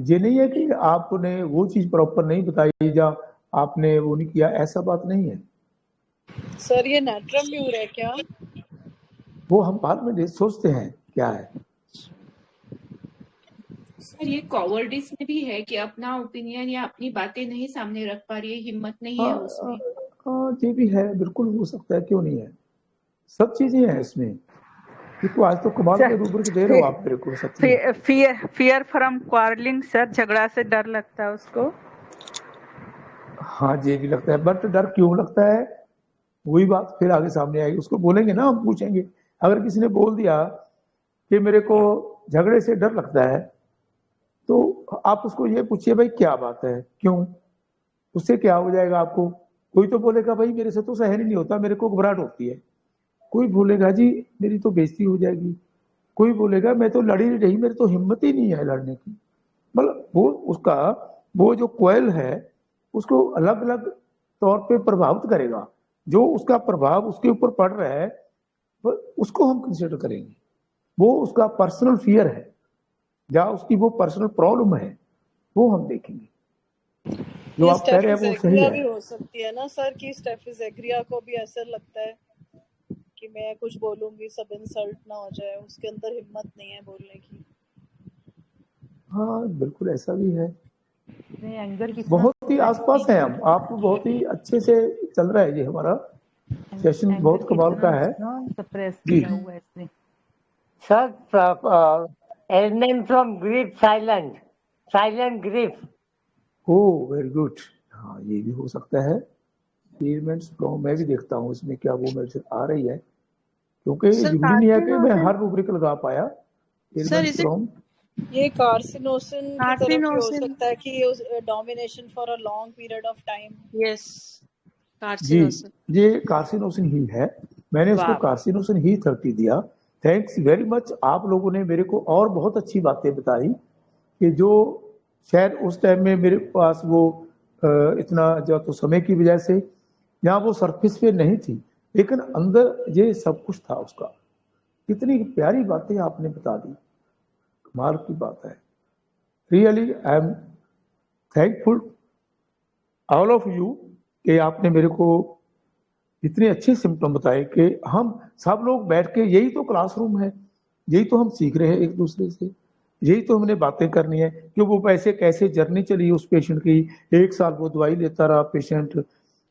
ये नहीं है कि आपने वो चीज प्रॉपर नहीं बताई या आपने वो नहीं किया, ऐसा बात नहीं है। सर ये नेट्रम म्यूर है क्या? वो हम बाद में सोचते हैं क्या है। सर ये कॉवर्डिस में भी है कि अपना ओपिनियन या अपनी बातें नहीं सामने रख पा रही है, हिम्मत नहीं है उसमें। ये भी है, बिल्कुल हो सकता है, क्यों नहीं है। सब चीजें हैं इसमें। देखो आज तो कमाल के रूबरू दे रहे हो आप मेरे को, सच में। फियर फ्रॉम क्वारलिंग सर, झगड़ा से डर लगता है उसको। हाँ ये भी लगता है, बट डर क्यों लगता है वही बात फिर आगे सामने आएगी। उसको बोलेंगे ना, हम पूछेंगे। अगर किसी ने बोल दिया कि मेरे को झगड़े से डर लगता है, तो आप उसको ये पूछिए भाई क्या बात है, क्यों। उससे क्या हो जाएगा आपको। कोई तो बोलेगा भाई मेरे से तो सहन ही नहीं होता, मेरे को घबराहट होती है। कोई बोलेगा जी मेरी तो बेइज्जती हो जाएगी। कोई बोलेगा मैं तो लड़ी नहीं रही, मेरी तो हिम्मत ही नहीं है लड़ने की। मतलब वो उसका वो जो कोयल है उसको अलग अलग तौर पे प्रभावित करेगा। जो उसका प्रभाव उसके ऊपर पड़ रहा है उसको हम कंसिडर करेंगे। वो उसका पर्सनल फियर है या उसकी वो पर्सनल प्रॉब्लम है, वो हम देखेंगे। जो आप कह रहे हैं वो सही है। भी हो सकती है ना सर कि स्टेफिजेग्रिया को भी ऐसा लगता है कि मैं कुछ बोलूंगी सब इंसल्ट ना हो जाए, उसके अंदर हिम्मत नहीं है बोलने की। हाँ बिल्कुल ऐसा भी है। एंगर की बहुत ही आसपास है हम, आप बहुत ही अच्छे से चल रहा है ये हमारा सेशन, बहुत कमाल का है सप्रेस जी। किया हुआ है इसने। Sir, element from grief, silent grief. Oh very good. हाँ ये भी हो सकता है। एलिमेंट्स फ्रॉम, मैं भी देखता हूँ इसमें क्या वो मेडिसिन आ रही है, क्योंकि जरूरी नहीं है कि मैं हर रूब्रिक लगा पाया। एलिमेंट्स फ्रॉम ये कार्सिनोसिन की तरफ भी हो कार्सिनोसिन। सकता है कि domination for a long period of time. Yes, जी, कार्सिनोसिन। ये कार्सिनोसिन ही है। मैंने उसको वाह। कार्सिनोसिन ही 30 दिया। थैंक्स वेरी मच, आप लोगों ने मेरे को और बहुत अच्छी बातें बताई कि जो शायद उस टाइम में मेरे पास वो इतना जो तो समय की वजह से यहाँ वो सरफेस पे नहीं थी, लेकिन अंदर ये सब कुछ था उसका। कितनी प्यारी बातें आपने बता दी, कमाल की बात है। Really I am thankful all of you कि आपने मेरे को इतने अच्छे सिम्टम बताए कि हम सब लोग बैठ के, यही तो क्लासरूम है, यही तो हम सीख रहे हैं एक दूसरे से, यही तो हमने बातें करनी है कि वो वैसे कैसे जर्नी चली उस पेशेंट की। 1 साल वो दवाई लेता रहा पेशेंट,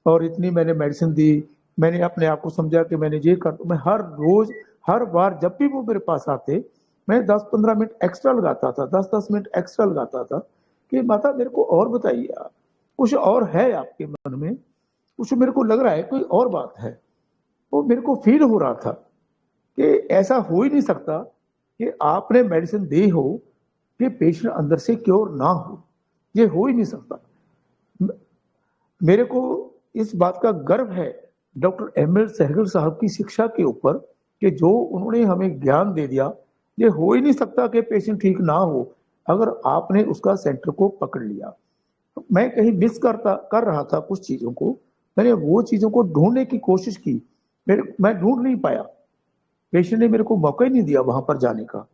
और इतनी मैंने मेडिसिन दी। मैंने अपने आप को समझा कि मैंने ये कर, मैं हर रोज हर बार जब भी वो मेरे पास आते मैं 10-15 मिनट एक्स्ट्रा लगाता था, 10-10 मिनट एक्स्ट्रा लगाता था कि माता मेरे को और बताइए, कुछ और है आपके मन में, कुछ मेरे को लग रहा है कोई और बात है। वो मेरे को फील हो रहा था कि ऐसा हो ही नहीं सकता कि आपने मेडिसिन दी हो कि पेशेंट अंदर से क्योर ना हो। ये हो ही नहीं सकता। मेरे को इस बात का गर्व है डॉक्टर एम.एल. सहगल साहब की शिक्षा के ऊपर कि जो उन्होंने हमें ज्ञान दे दिया। ये हो ही नहीं सकता कि पेशेंट ठीक ना हो अगर आपने उसका सेंटर को पकड़ लिया। मैं कहीं मिस कर रहा था कुछ चीज़ों को, मैंने वो चीज़ों को ढूंढने की कोशिश की, मैं ढूंढ नहीं पाया। पेशेंट ने मेरे को मौका ही नहीं दिया वहां पर जाने का।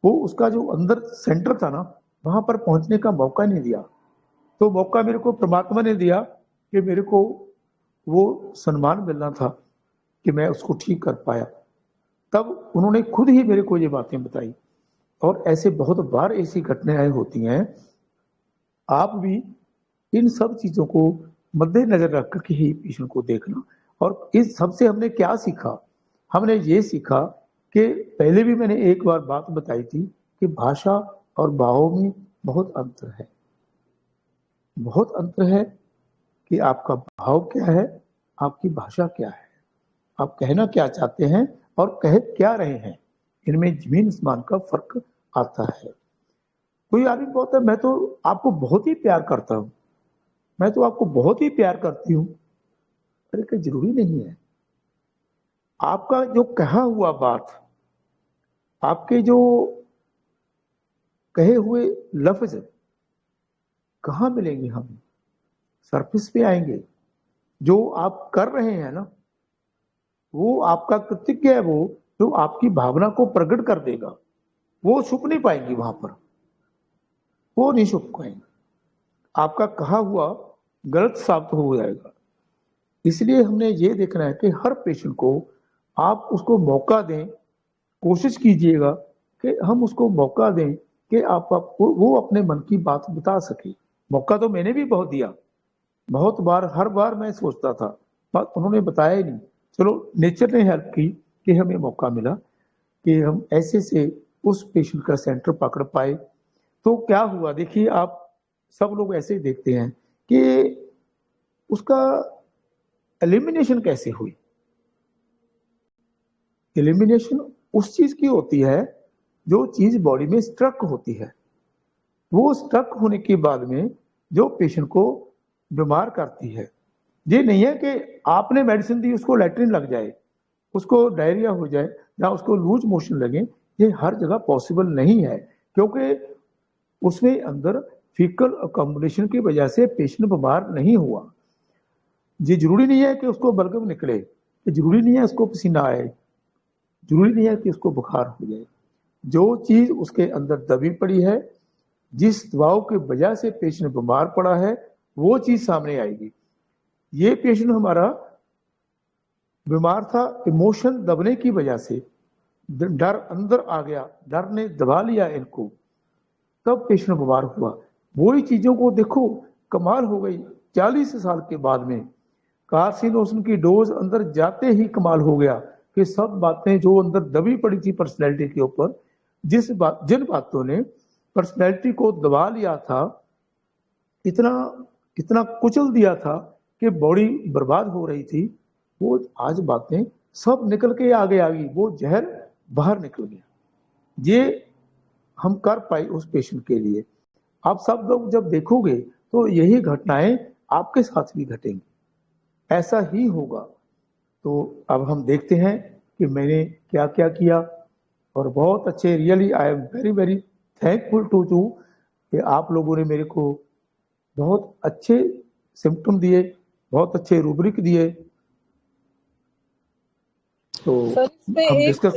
वो उसका जो अंदर सेंटर था ना, वहां पर पहुंचने का मौका नहीं दिया। तो मौका मेरे को परमात्मा ने दिया कि मेरे को वो सम्मान मिलना था कि मैं उसको ठीक कर पाया। तब उन्होंने खुद ही मेरे को ये बातें बताई। और ऐसे बहुत बार ऐसी घटनाएं होती हैं। आप भी इन सब चीज़ों को मद्देनजर रख कर ही पेशेंट को देखना। और इस सबसे हमने क्या सीखा? हमने ये सीखा कि पहले भी मैंने एक बार बात बताई थी कि भाषा और भावों में बहुत अंतर है। बहुत अंतर है कि आपका भाव क्या है, आपकी भाषा क्या है, आप कहना क्या चाहते हैं और कह क्या रहे हैं। इनमें जमीन आसमान का फर्क आता है। कोई आदमी बोलता है मैं तो आपको बहुत ही प्यार करता हूं, मैं तो आपको बहुत ही प्यार करती हूं। अरे क्या जरूरी नहीं है। आपका जो कहा हुआ बात, आपके जो कहे हुए लफ्ज कहाँ मिलेंगे? हमें सरफेस पे आएंगे। जो आप कर रहे हैं ना, वो आपका कृतज्ञ है, वो जो आपकी भावना को प्रकट कर देगा, वो छुप नहीं पाएंगी वहां पर, वो नहीं छुप पाएंगे। आपका कहा हुआ गलत साबित हो जाएगा। इसलिए हमने ये देखना है कि हर पेशेंट को आप उसको मौका दें। कोशिश कीजिएगा कि हम उसको मौका दें कि आपको वो अपने मन की बात बता सके। मौका तो मैंने भी बहुत दिया, बहुत बार, हर बार मैं सोचता था, पर उन्होंने बताया ही नहीं। चलो नेचर ने हेल्प की कि हमें मौका मिला कि हम ऐसे से उस पेशेंट का सेंटर पकड़ पाए। तो क्या हुआ, देखिए आप सब लोग ऐसे ही देखते हैं कि उसका एलिमिनेशन कैसे हुई। एलिमिनेशन उस चीज की होती है जो चीज बॉडी में स्ट्रक होती है। वो स्ट्रक होने के बाद में जो पेशेंट को बीमार करती है। ये नहीं है कि आपने मेडिसिन दी उसको लैट्रिन लग जाए, उसको डायरिया हो जाए या उसको लूज मोशन लगे। ये हर जगह पॉसिबल नहीं है, क्योंकि उसमें अंदर फीकल अकोमोडेशन की वजह से पेशेंट बीमार नहीं हुआ। ये जरूरी नहीं है कि उसको बलगम निकले, ये जरूरी नहीं है उसको पसीना आए, जरूरी नहीं है कि उसको बुखार हो जाए। जो चीज उसके अंदर दबी पड़ी है, जिस दवाओं की वजह से पेशेंट बीमार पड़ा है, वो चीज सामने आएगी। ये पेशेंट हमारा बीमार था इमोशन दबने की वजह से, डर अंदर आ गया, डर ने दबा लिया इनको, तब पेशेंट बीमार हुआ। वही चीजों को देखो, कमाल हो गई। 40 साल के बाद में कार्सिनोसिन की डोज अंदर जाते ही कमाल हो गया कि सब बातें जो अंदर दबी पड़ी थी पर्सनैलिटी के ऊपर, जिन बातों ने पर्सनैलिटी को दबा लिया था, इतना कुचल दिया था कि बॉडी बर्बाद हो रही थी, वो आज बातें सब निकल के आगे आ गई। वो जहर बाहर निकल गया। ये हम कर पाए उस पेशेंट के लिए। आप सब लोग जब देखोगे तो यही घटनाएं आपके साथ भी घटेंगी, ऐसा ही होगा। तो अब हम देखते हैं कि मैंने क्या क्या किया। और बहुत अच्छे, really I am very very thankful to you कि आप लोगों ने मेरे को बहुत अच्छे सिम्टम दिए, बहुत अच्छे रूब्रिक दिए। तो सर इसमें हम एक डिस्कस।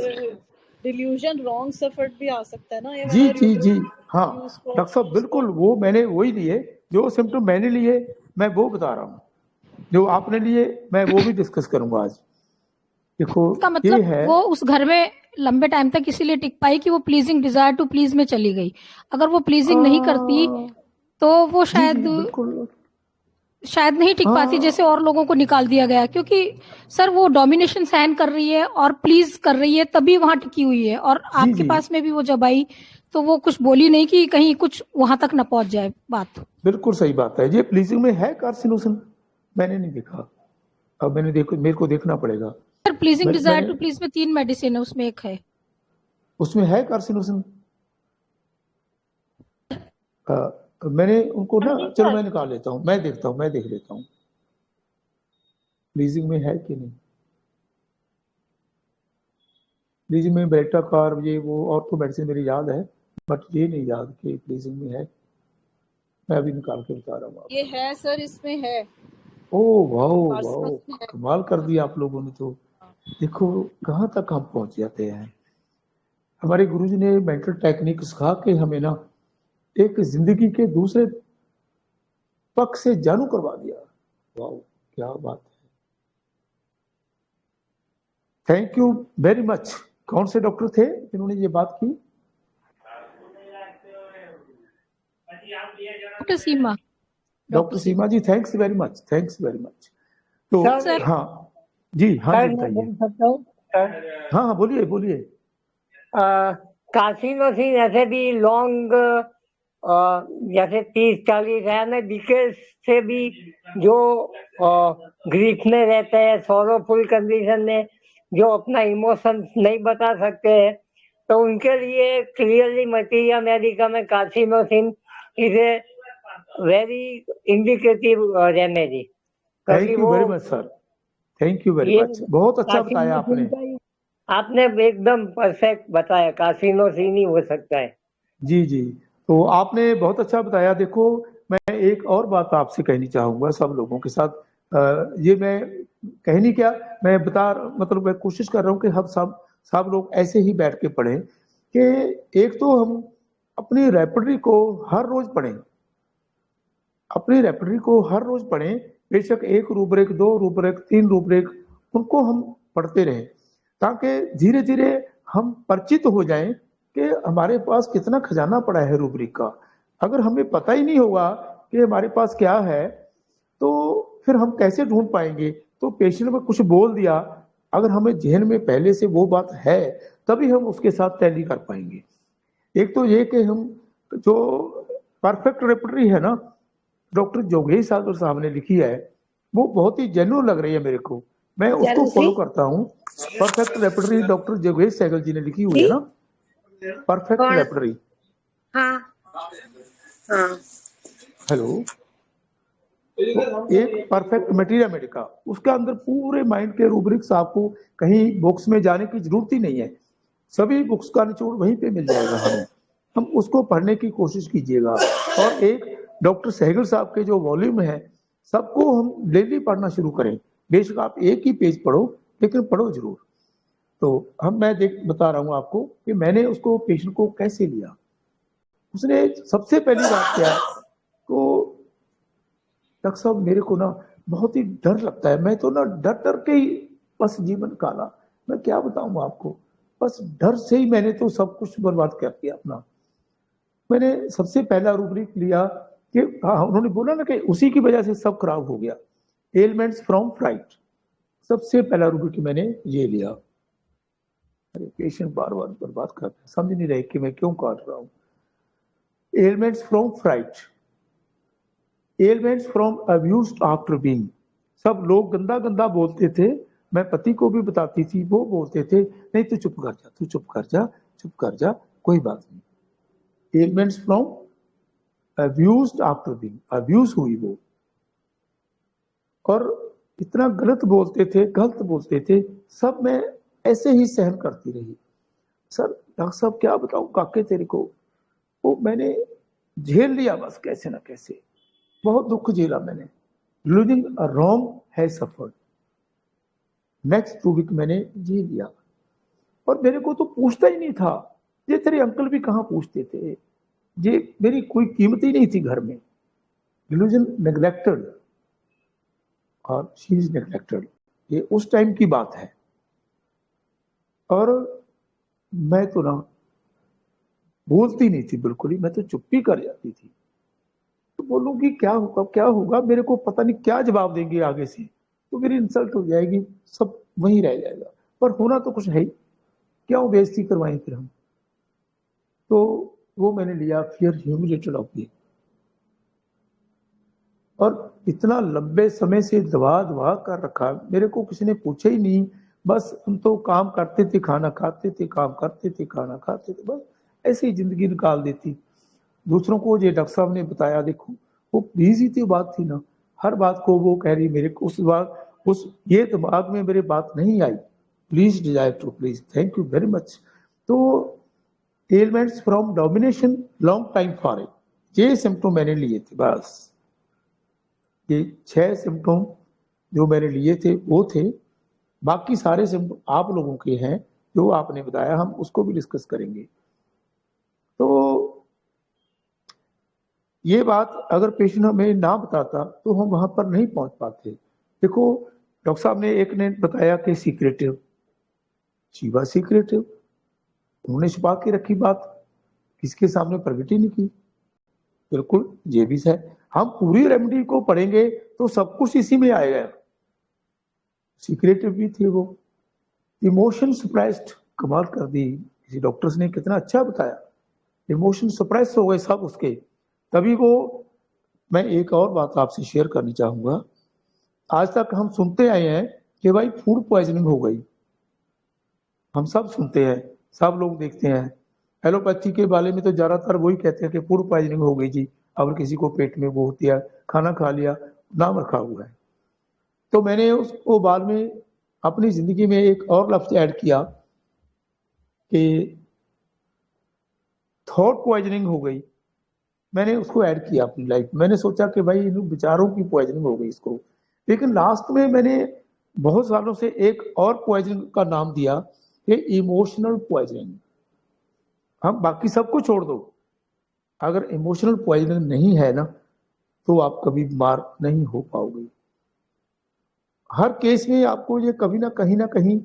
डिल्यूजन रॉन्ग सफर्ड भी आ सकता है ना, ये जी जी जी, हाँ उसको डॉक्टर साहब बिल्कुल, वो मैंने वही लिए, जो सिम्टम मैंने लिए मैं वो बता रहा हूँ, जो आपने लिए मैं वो भी डिस्कस करूंगा आज। देखो इसका ये मतलब है, वो उस घर में लंबे टाइम तक इसीलिए टिक पाई कि वो प्लीजिंग, डिजायर टू प्लीज में चली गई। अगर वो प्लीजिंग नहीं करती तो वो जी शायद जी बिल्कुल, नहीं टिक पाती, हाँ जैसे और लोगों को निकाल दिया गया। क्योंकि सर वो डोमिनेशन सहन कर रही है और प्लीज कर रही है, तभी वहां टिकी हुई है। और जी आपके जी पास में भी वो जब आई तो वो कुछ बोली नहीं कि कहीं कुछ वहां तक न पहुंच जाए बात। बिल्कुल सही बात है। ये प्लीजिंग में है कार्सिनोसिन? मैंने नहीं देखा, अब मेरे को देखना पड़ेगा। सर प्लीजिंग, डिजायर मैंने टू प्लीज में 3 मेडिसिन है, उसमें एक है। उसमें है कार्सिनोसिन? मैंने उनको ना, हाँ जी चलो सर। मैं निकाल लेता हूँ, मैं देखता हूँ, मैं देख लेता हूँ प्लीजिंग में है कि नहीं। प्लीजिंग में बेटा कार ये वो और तो मेडिसिन मेरी याद है, बट ये नहीं याद कि प्लीजिंग में है। मैं अभी निकाल के बता रहा हूँ ये आपको। है सर, इसमें है, ओह वाओ वाओ, पार्समस में है। कमाल कर दिया आप लोगों ने तो। देखो कहाँ तक हम पहुंच जाते हैं। हमारे गुरुजी ने मेंटल टेक्निक सिखा के हमें ना एक जिंदगी के दूसरे पक्ष से जानू करवा दिया। वाओ क्या बात है, थैंक यू वेरी मच। कौन से डॉक्टर थे जिन्होंने ये बात की? Doctor Seema. Doctor Seema ji, thanks very much, thanks very much. तो सर हाँ जी, हाँ सर जी मैं बताइए। बोल सकता हूँ सर? हाँ हाँ बोलिए बोलिए। कार्सिनोसिन ऐसे भी लॉन्ग जैसे 30-40 है ना डिकेड से भी जो ग्रीफ में रहते हैं, सोरोफुल कंडीशन में, जो अपना इमोशन नहीं बता सकते हैं, तो उनके लिए क्लियरली मटीरिया मेडिका में carcinosin is a very indicative remedy, thank क्योंकि यू वो very much sir, thank you very ये मच, बहुत अच्छा बताया कार्सिनोसिन आपने। का ही आपने एकदम परफेक्ट बताया, कार्सिनोसिन ही हो सकता है। जी जी, तो आपने बहुत अच्छा बताया। देखो मैं एक और बात आपसे कहनी चाहूँगा सब लोगों के साथ। ये मैं कहनी क्या, मैं बता मतलब मैं कोशिश कर रहा हूँ कि हम सब लोग ऐसे ही बैठ के पढ़ें कि एक तो हम अपनी रेपर्टरी को हर रोज पढ़ें, अपनी रेपर्टरी को हर रोज पढ़ें। बेशक 1 रूब्रिक 2 रूब्रिक 3 रूब्रिक उनको हम पढ़ते रहें, ताकि धीरे धीरे हम परिचित हो जाएं कि हमारे पास कितना खजाना पड़ा है रूब्रिक का। अगर हमें पता ही नहीं होगा कि हमारे पास क्या है, तो फिर हम कैसे ढूंढ पाएंगे। तो पेशेंट में कुछ बोल दिया, अगर हमें जहन में पहले से वो बात है, तभी हम उसके साथ टैली कर पाएंगे। एक तो ये कि हम जो परफेक्ट रेपर्टरी है ना, डॉक्टर जोगेश सागर साहब ने लिखी है, वो बहुत ही जेन्युइन लग रही है मेरे को, मैं उसको फॉलो करता हूँ। परफेक्ट रेपर्टरी डॉक्टर जोगेश सहगल जी ने लिखी हुई है ना, परफेक्ट कौन? रेपर्टरी। हाँ हाँ हेलो, एक परफेक्ट मटेरियल मेडिका, उसके अंदर पूरे माइंड के रूब्रिक्स, आपको कहीं बुक्स में जाने की जरूरत ही नहीं है, सभी बुक्स का निचोड़ वहीं पे मिल जाएगा हमें। हम उसको पढ़ने की कोशिश कीजिएगा। और एक डॉक्टर सहगल साहब के जो वॉल्यूम है, सबको हम डेली पढ़ना शुरू करें। बेशक आप एक ही पेज पढ़ो, लेकिन पढ़ो जरूर। तो मैं बता रहा हूँ आपको कि मैंने उसको पेशेंट को कैसे लिया। उसने सबसे पहली बात क्या, तो डॉक्टर साहब मेरे को ना बहुत ही डर लगता है, मैं तो ना डर डर के ही बस जीवन काला, मैं क्या बताऊं आपको, बस डर से ही मैंने तो सब कुछ बर्बाद कर दिया अपना। मैंने सबसे पहला रूब्रिक लिया कि हाँ, उन्होंने बोला ना कि उसी की वजह से सब खराब हो गया, एलिमेंट्स फ्रॉम फ्राइट। सबसे पहला रूब्रिक मैंने ये लिया। अरे पेशेंट बार बार बर्बाद कर रहे, समझ नहीं रहे कि मैं क्यों काट रहा हूँ। Elements from fright, elements from abused after being. सब लोग गंदा गंदा बोलते थे, मैं पति को भी बताती थी, वो बोलते थे नहीं तू चुप कर जा, तू चुप कर जा, चुप कर जा, कोई बात नहीं। Elements from abused after being, abuse हुई वो, और इतना गलत बोलते थे, सब मैं ऐसे ही सहन करती रही। सर डॉक्टर साहब क्या बताऊं काके तेरे को, वो मैंने झेल लिया बस कैसे ना कैसे, बहुत दुख झेला मैंने। Losing a wrong has suffered. Next 2 week मैंने जी लिया, और मेरे को तो पूछता ही नहीं था, ये तेरे अंकल भी कहाँ पूछते थे, ये मेरी कोई कीमत ही नहीं थी घर में। डिल्यूजन नेग्लेक्टेड, और शी इज नेग्लेक्टेड, ये उस टाइम की बात है। और मैं तो ना बोलती नहीं थी बिल्कुल ही, मैं तो चुप्पी कर जाती थी। तो बोलूंगी क्या होगा क्या होगा, मेरे को पता नहीं क्या जवाब देंगे आगे से, तो मेरी इंसल्ट हो जाएगी, सब वहीं रह जाएगा। पर होना तो कुछ है ही, क्यों बेइज्जती करवाएं फिर हम। तो वो मैंने लिया, फियर ह्यूमिलेटेड ऑफ मी। और इतना लंबे समय से दबा दबा कर रखा, मेरे को किसी ने पूछा ही नहीं, बस हम तो काम करते थे, खाना खाते थे, काम करते थे, खाना खाते थे, बस ऐसे ही जिंदगी निकाल देती। दूसरों को ये डॉक्टर साहब ने बताया, देखो वो प्लीज ही तो बात थी ना, हर बात को वो कह रही मेरे को उस बात उस ये दिमाग में मेरे बात नहीं आई, please desire to please, thank you very much. तो elements from domination long time for ये सिम्टोम मैंने लिए थे, बस ये 6 सिम्टोम जो मैंने लिए थे वो थे। बाकी सारे सिम्टोम आप लोगों के हैं जो आपने बताया, हम उसको भी डिस्कस करेंगे। तो ये बात अगर पेशेंट हमें ना बताता तो हम वहां पर नहीं पहुंच पाते। देखो डॉक्टर साहब ने एक ने बताया कि सीक्रेटिव, शीवा सीक्रेटिव, उन्होंने छुपा के रखी बात, किसके सामने प्रकट ही नहीं की। बिल्कुल ये भी है, हम पूरी रेमेडी को पढ़ेंगे तो सब कुछ इसी में आएगा। सीक्रेटिव भी थे वो, इमोशन सप्रेस्ड, कमाल कर दी, किसी डॉक्टर्स ने कितना अच्छा बताया, इमोशन सप्रेस हो गए सब उसके, तभी वो। मैं एक और बात आपसे शेयर करनी चाहूंगा, आज तक हम सुनते आए हैं कि भाई फूड पॉइजनिंग हो गई, हम सब सुनते हैं, सब लोग देखते हैं। एलोपैथी के बारे में तो ज्यादातर वही कहते हैं कि फूड पॉइजनिंग हो गई जी, अगर किसी को पेट में वो होती है, खाना खा लिया, नाम रखा हुआ है। तो मैंने उसको बाद में अपनी जिंदगी में एक और लफ्ज ऐड किया कि थॉट पॉइजनिंग हो गई, मैंने उसको ऐड किया अपनी लाइफ। मैंने सोचा कि भाई इन विचारों की पॉइजनिंग हो गई इसको, लेकिन लास्ट में मैंने बहुत सालों से एक और पॉइजनिंग का नाम दिया कि इमोशनल पॉइजनिंग। हम बाकी सबको छोड़ दो, अगर इमोशनल पॉइजनिंग नहीं है ना तो आप कभी बीमार नहीं हो पाओगे। हर केस में आपको ये कभी ना कहीं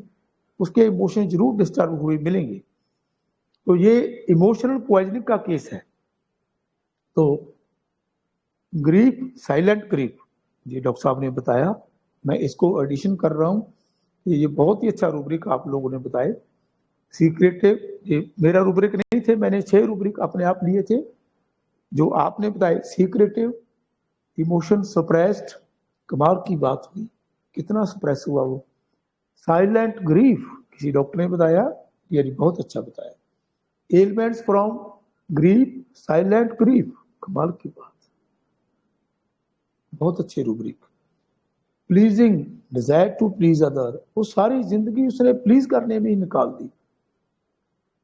उसके इमोशन जरूर डिस्टर्ब हुए मिलेंगे। तो ये इमोशनल पॉइजनिंग का केस है। तो ग्रीफ, साइलेंट ग्रीफ, ये डॉक्टर साहब ने बताया, मैं इसको एडिशन कर रहा हूं कि ये बहुत ही अच्छा रूब्रिक आप लोगों ने बताए। सीक्रेटिव, ये मेरा रूब्रिक नहीं थे, मैंने 6 रूब्रिक अपने आप लिए थे जो आपने बताए। सीक्रेटिव, इमोशन सप्रेस्ड, कमाल की बात हुई, कितना सप्रेस हुआ वो। साइलेंट ग्रीफ, किसी डॉक्टर ने बताया, ये बहुत अच्छा बताया। Elements from grief, silent grief, कमाल की बात, बहुत अच्छे rubric. Pleasing, desire to please other, वो सारी जिंदगी उसने प्लीज करने में ही निकाल दी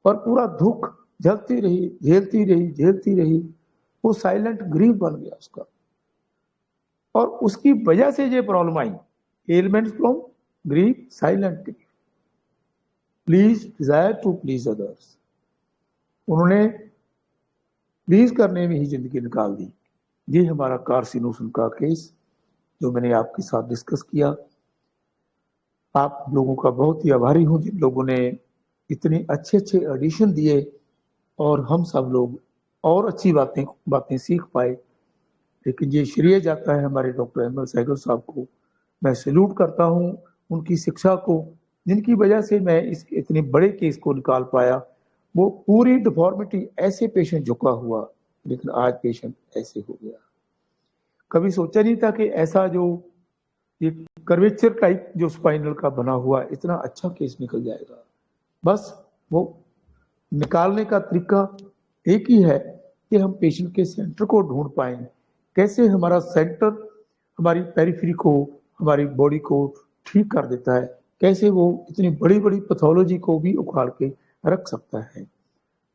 और पूरा दुख झेलती रही, वो साइलेंट ग्रीफ बन गया उसका, और उसकी वजह से ये प्रॉब्लम आई। Elements from grief, silent grief, please, desire to please others, उन्होंने प्लीज करने में ही जिंदगी निकाल दी। ये हमारा कार्सिनोसिस का केस जो मैंने आपके साथ डिस्कस किया। आप लोगों का बहुत ही आभारी हूं जिन लोगों ने इतने अच्छे एडिशन दिए और हम सब लोग और अच्छी बातें सीख पाए। लेकिन ये श्रेय जाता है हमारे डॉक्टर अहमद सहगल साहब को। मैं सैल्यूट करता हूं उनकी शिक्षा को, जिनकी वजह से मैं इस इतने बड़े केस को निकाल पाया। वो पूरी डिफॉर्मिटी, ऐसे पेशेंट झुका हुआ, लेकिन आज पेशेंट ऐसे हो गया। कभी सोचा नहीं था कि ऐसा जो ये कर्वेचर टाइप जो स्पाइनल का बना हुआ इतना अच्छा केस निकल जाएगा। बस वो निकालने का तरीका एक ही है कि हम पेशेंट के सेंटर को ढूंढ पाए, कैसे हमारा सेंटर हमारी पेरिफेरी को, हमारी बॉडी को ठीक कर देता है, कैसे वो इतनी बड़ी बड़ी पैथोलॉजी को भी उखाड़ के रख सकता है।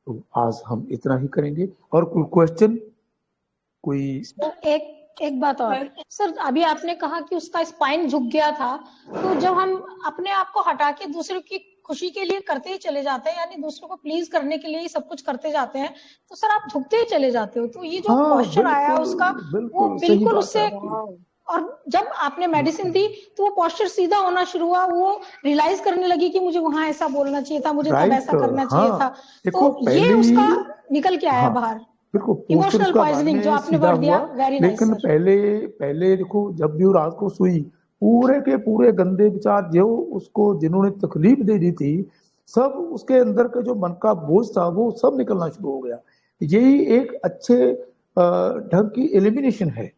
तो आज हम इतना ही करेंगे। और कोई क्वेश्चन, कोई एक बात और सर, अभी आपने कहा कि उसका स्पाइन झुक गया था, तो जब हम अपने आप को हटा के दूसरों की खुशी के लिए करते ही चले जाते हैं, यानी दूसरों को प्लीज करने के लिए ही सब कुछ करते जाते हैं, तो सर आप झुकते ही चले जाते हो। तो ये जो पोस्चर आया उसका, वो बिल्कुल उससे, और जब आपने मेडिसिन दी तो वो पोस्चर सीधा होना शुरू हुआ, वो रियलाइज करने लगी कि मुझे वहां ऐसा बोलना चाहिए था, मुझे तब ऐसा करना चाहिए था। तो ये उसका निकल के आया बाहर, इमोशनल पॉइजनिंग जो आपने वर्ड दिया, वेरी नाइस। लेकिन पहले देखो, जब भी रात को सुई, पूरे के पूरे गंदे विचार जो उसको जिन्होंने तकलीफ दे दी थी, सब उसके अंदर का जो मन का बोझ था वो सब निकलना शुरू हो गया। यही एक अच्छे ढंग की एलिमिनेशन है,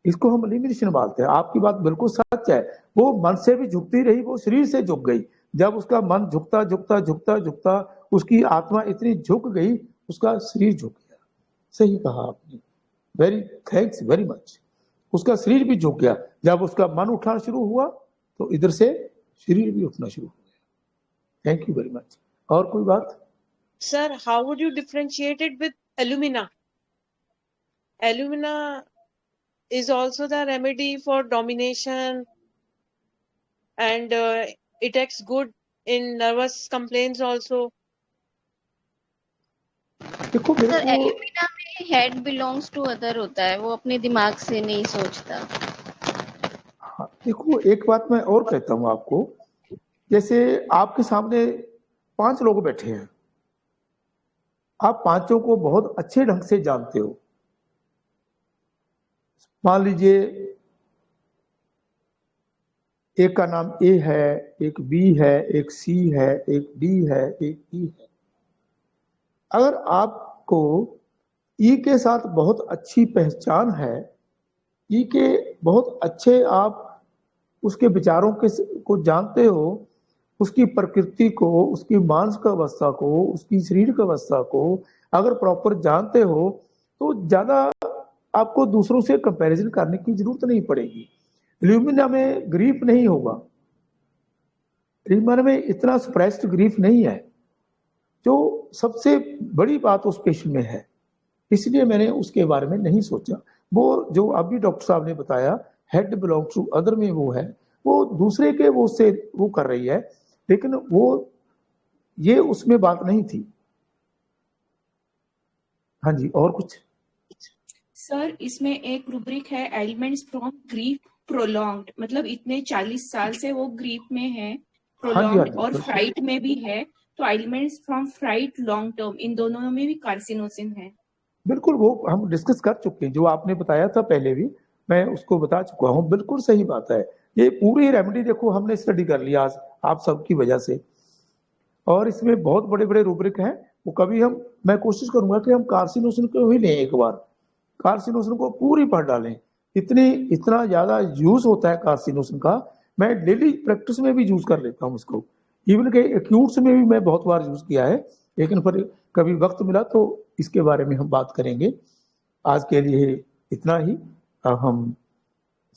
इसको हम एलिमिनेशन बोलते हैं। आपकी बात बिल्कुल सच है, वो मन से भी झुकती रही, वो शरीर से झुक गई। जब उसका मन झुकता उसकी आत्मा इतनी झुक गई, उसका शरीर झुक गया। सही कहा आपने, वेरी थैंक्स वेरी मच। उसका शरीर भी झुक गया, जब उसका मन उठना शुरू हुआ तो इधर से शरीर भी उठना शुरू हो गया। Thank you very much. और कोई बात? Sir, how would you differentiate it with alumina? Alumina is also the remedy for domination, and it acts good in nervous complaints also. देखो मेरे सर को एलिमिना में हेड बिलोंग्स टू अदर होता है, वो अपने दिमाग से नहीं सोचता। हाँ, देखो एक बात मैं और कहता हूँ आपको, जैसे आपके सामने 5 लोग बैठे हैं, आप पांचों को बहुत अच्छे ढंग से जानते हो। मान लीजिए एक का नाम ए है, एक बी है, एक सी है, एक डी है, एक ई है। अगर आपको ई के साथ बहुत अच्छी पहचान है, ई के बहुत अच्छे आप उसके विचारों को जानते हो, उसकी प्रकृति को, उसकी मानसिक अवस्था को, उसकी शारीरिक अवस्था को अगर प्रॉपर जानते हो तो ज्यादा आपको दूसरों से कंपैरिजन करने की जरूरत नहीं पड़ेगी। ल्यूमिना में ग्रीफ नहीं होगा, ल्यूमिना में इतना सप्रेस्ड ग्रीफ नहीं है, जो सबसे बड़ी बात उस पेशेंट में है। इसलिए मैंने उसके बारे में नहीं सोचा। वो जो अभी डॉक्टर साहब ने बताया हेड बिलोंग टू अदर में वो है, वो दूसरे के वो से वो कर रही है, लेकिन वो ये उसमें बात नहीं थी। हाँ जी, और कुछ? सर इसमें एक रूब्रिक है एलिमेंट्स फ्रॉम ग्रीफ प्रोलॉन्ग्ड, मतलब इतने 40 साल से वो ग्रीफ में है, प्रोलॉन्ग्ड और फ्राइट में भी है, तो elements from fright long term, इन दोनों में भी कार्सिनोसिन है। बिल्कुल, वो हम डिस्कस कर चुके हैं, जो आपने बताया था पहले भी मैं उसको बता चुका हूँ। बिल्कुल सही बात है। ये पूरी रेमेडी देखो हमने स्टडी कर लिया आज आप सबकी वजह से, और इसमें बहुत बड़े बड़े रूब्रिक हैं। वो कभी मैं कोशिश करूंगा कि हम कार्सिनोसिन को ही लें, एक बार कार्सिनोसिन को पूरी पढ़ डालें। इतना ज्यादा यूज होता है कार्सिनोसिन का, मैं डेली प्रैक्टिस में भी यूज कर लेता हूँ इसको। इवन के एक्यूट्स में भी मैं बहुत बार यूज किया है, लेकिन फिर कभी वक्त मिला तो इसके बारे में हम बात करेंगे। आज के लिए इतना ही, हम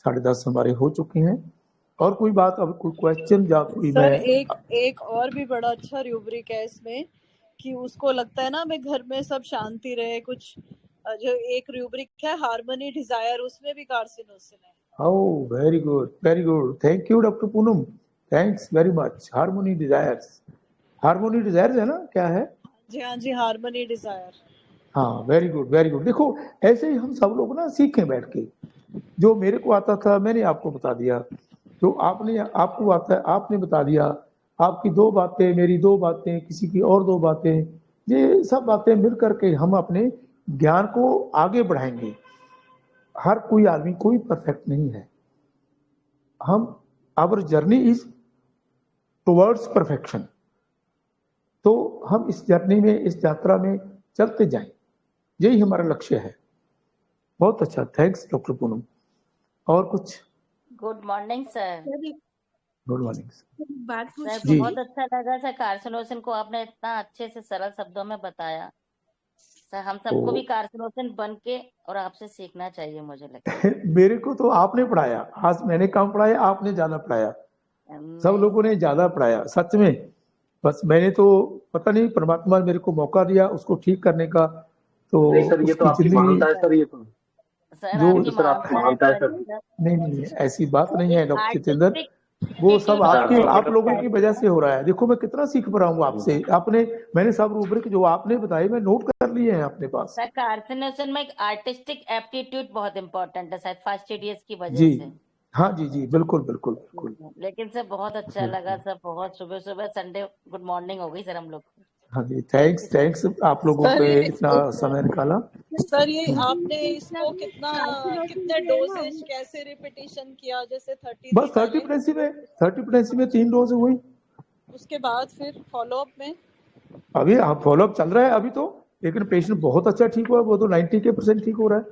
10:30 हमारे हो चुके हैं। और कोई बात, अब कोई क्वेश्चन या कोई? सर एक और भी बड़ा अच्छा रूब्रिक है इसमें कि उसको लगता है ना मैं घर में सब शांति रहे, कुछ जो एक रूब्रिक है हार्मनी डिजायर, उसमें भी कार्सिनोसिन है। Oh very good, thank you doctor Poonam, thanks very much. Harmony desires है ना, क्या है? हाँ जी, हार्मनी डिजायर। हाँ, वेरी गुड। देखो ऐसे ही हम सब लोग ना सीखें बैठ के। जो मेरे को आता था मैंने आपको बता दिया, जो आपको आता है आपने बता दिया। आपकी 2 बातें, मेरी 2 बातें, किसी की और 2 बातें, ये सब बातें मिल करके हम अपने ज्ञान को आगे बढ़ाएंगे। हर कोई आदमी कोई परफेक्ट नहीं है। Our journey is towards perfection. तो हम इस जर्नी में, इस यात्रा में चलते जाएं, यही हमारा लक्ष्य है। बहुत अच्छा, थैंक्स डॉक्टर पूनम। और कुछ? Good morning sir. Good morning sir, जी। बहुत अच्छा लगा सर, कार्सिनोसिन को आपने इतना अच्छे से सरल शब्दों में बताया। सर हम सबको भी कार्सिनोसिन बन के और आपसे सीखना चाहिए, मुझे लगता है। मेरे को तो आपने पढ़ाया, आज मैंने कम पढ़ाया, आपने ज्यादा पढ़ाया, सब लोगों ने ज्यादा पढ़ाया सच में। बस मैंने तो पता नहीं, परमात्मा ने मेरे को मौका दिया उसको ठीक करने का, तो सर ये तो आपकी महानता है सर, ये तो नहीं ऐसी बात नहीं है डॉक्टर जितेंद्र, वो सब आप लोगों की वजह से हो रहा है। देखो मैं कितना सीख पा रहा हूँ आपसे। मैंने सब रूब्रिक जो आपने बताए मैं नोट कर लिए हैं अपने पास। सर कार्सिनोसिन में एक आर्टिस्टिक एप्टीट्यूड बहुत इंपॉर्टेंट है शायद फास्टिडियस की वजह जी से। हाँ जी बिल्कुल। लेकिन सर बहुत अच्छा लगा सर, बहुत सुबह संडे गुड मॉर्निंग हो गई सर हम लोग। हाँ जी, थैंक्स आप लोगों पे इतना समय निकाला। सर ये आपने इसको कितने डोजेज, कैसे रिपीटिशन किया? जैसे 30 बस 30 प्रेगनेंसी में 3 डोज हुई। उसके बाद फिर फॉलोअप में अभी फॉलोअप चल रहा है अभी तो, लेकिन पेशेंट बहुत अच्छा ठीक हुआ, वो तो 90% ठीक हो रहा है।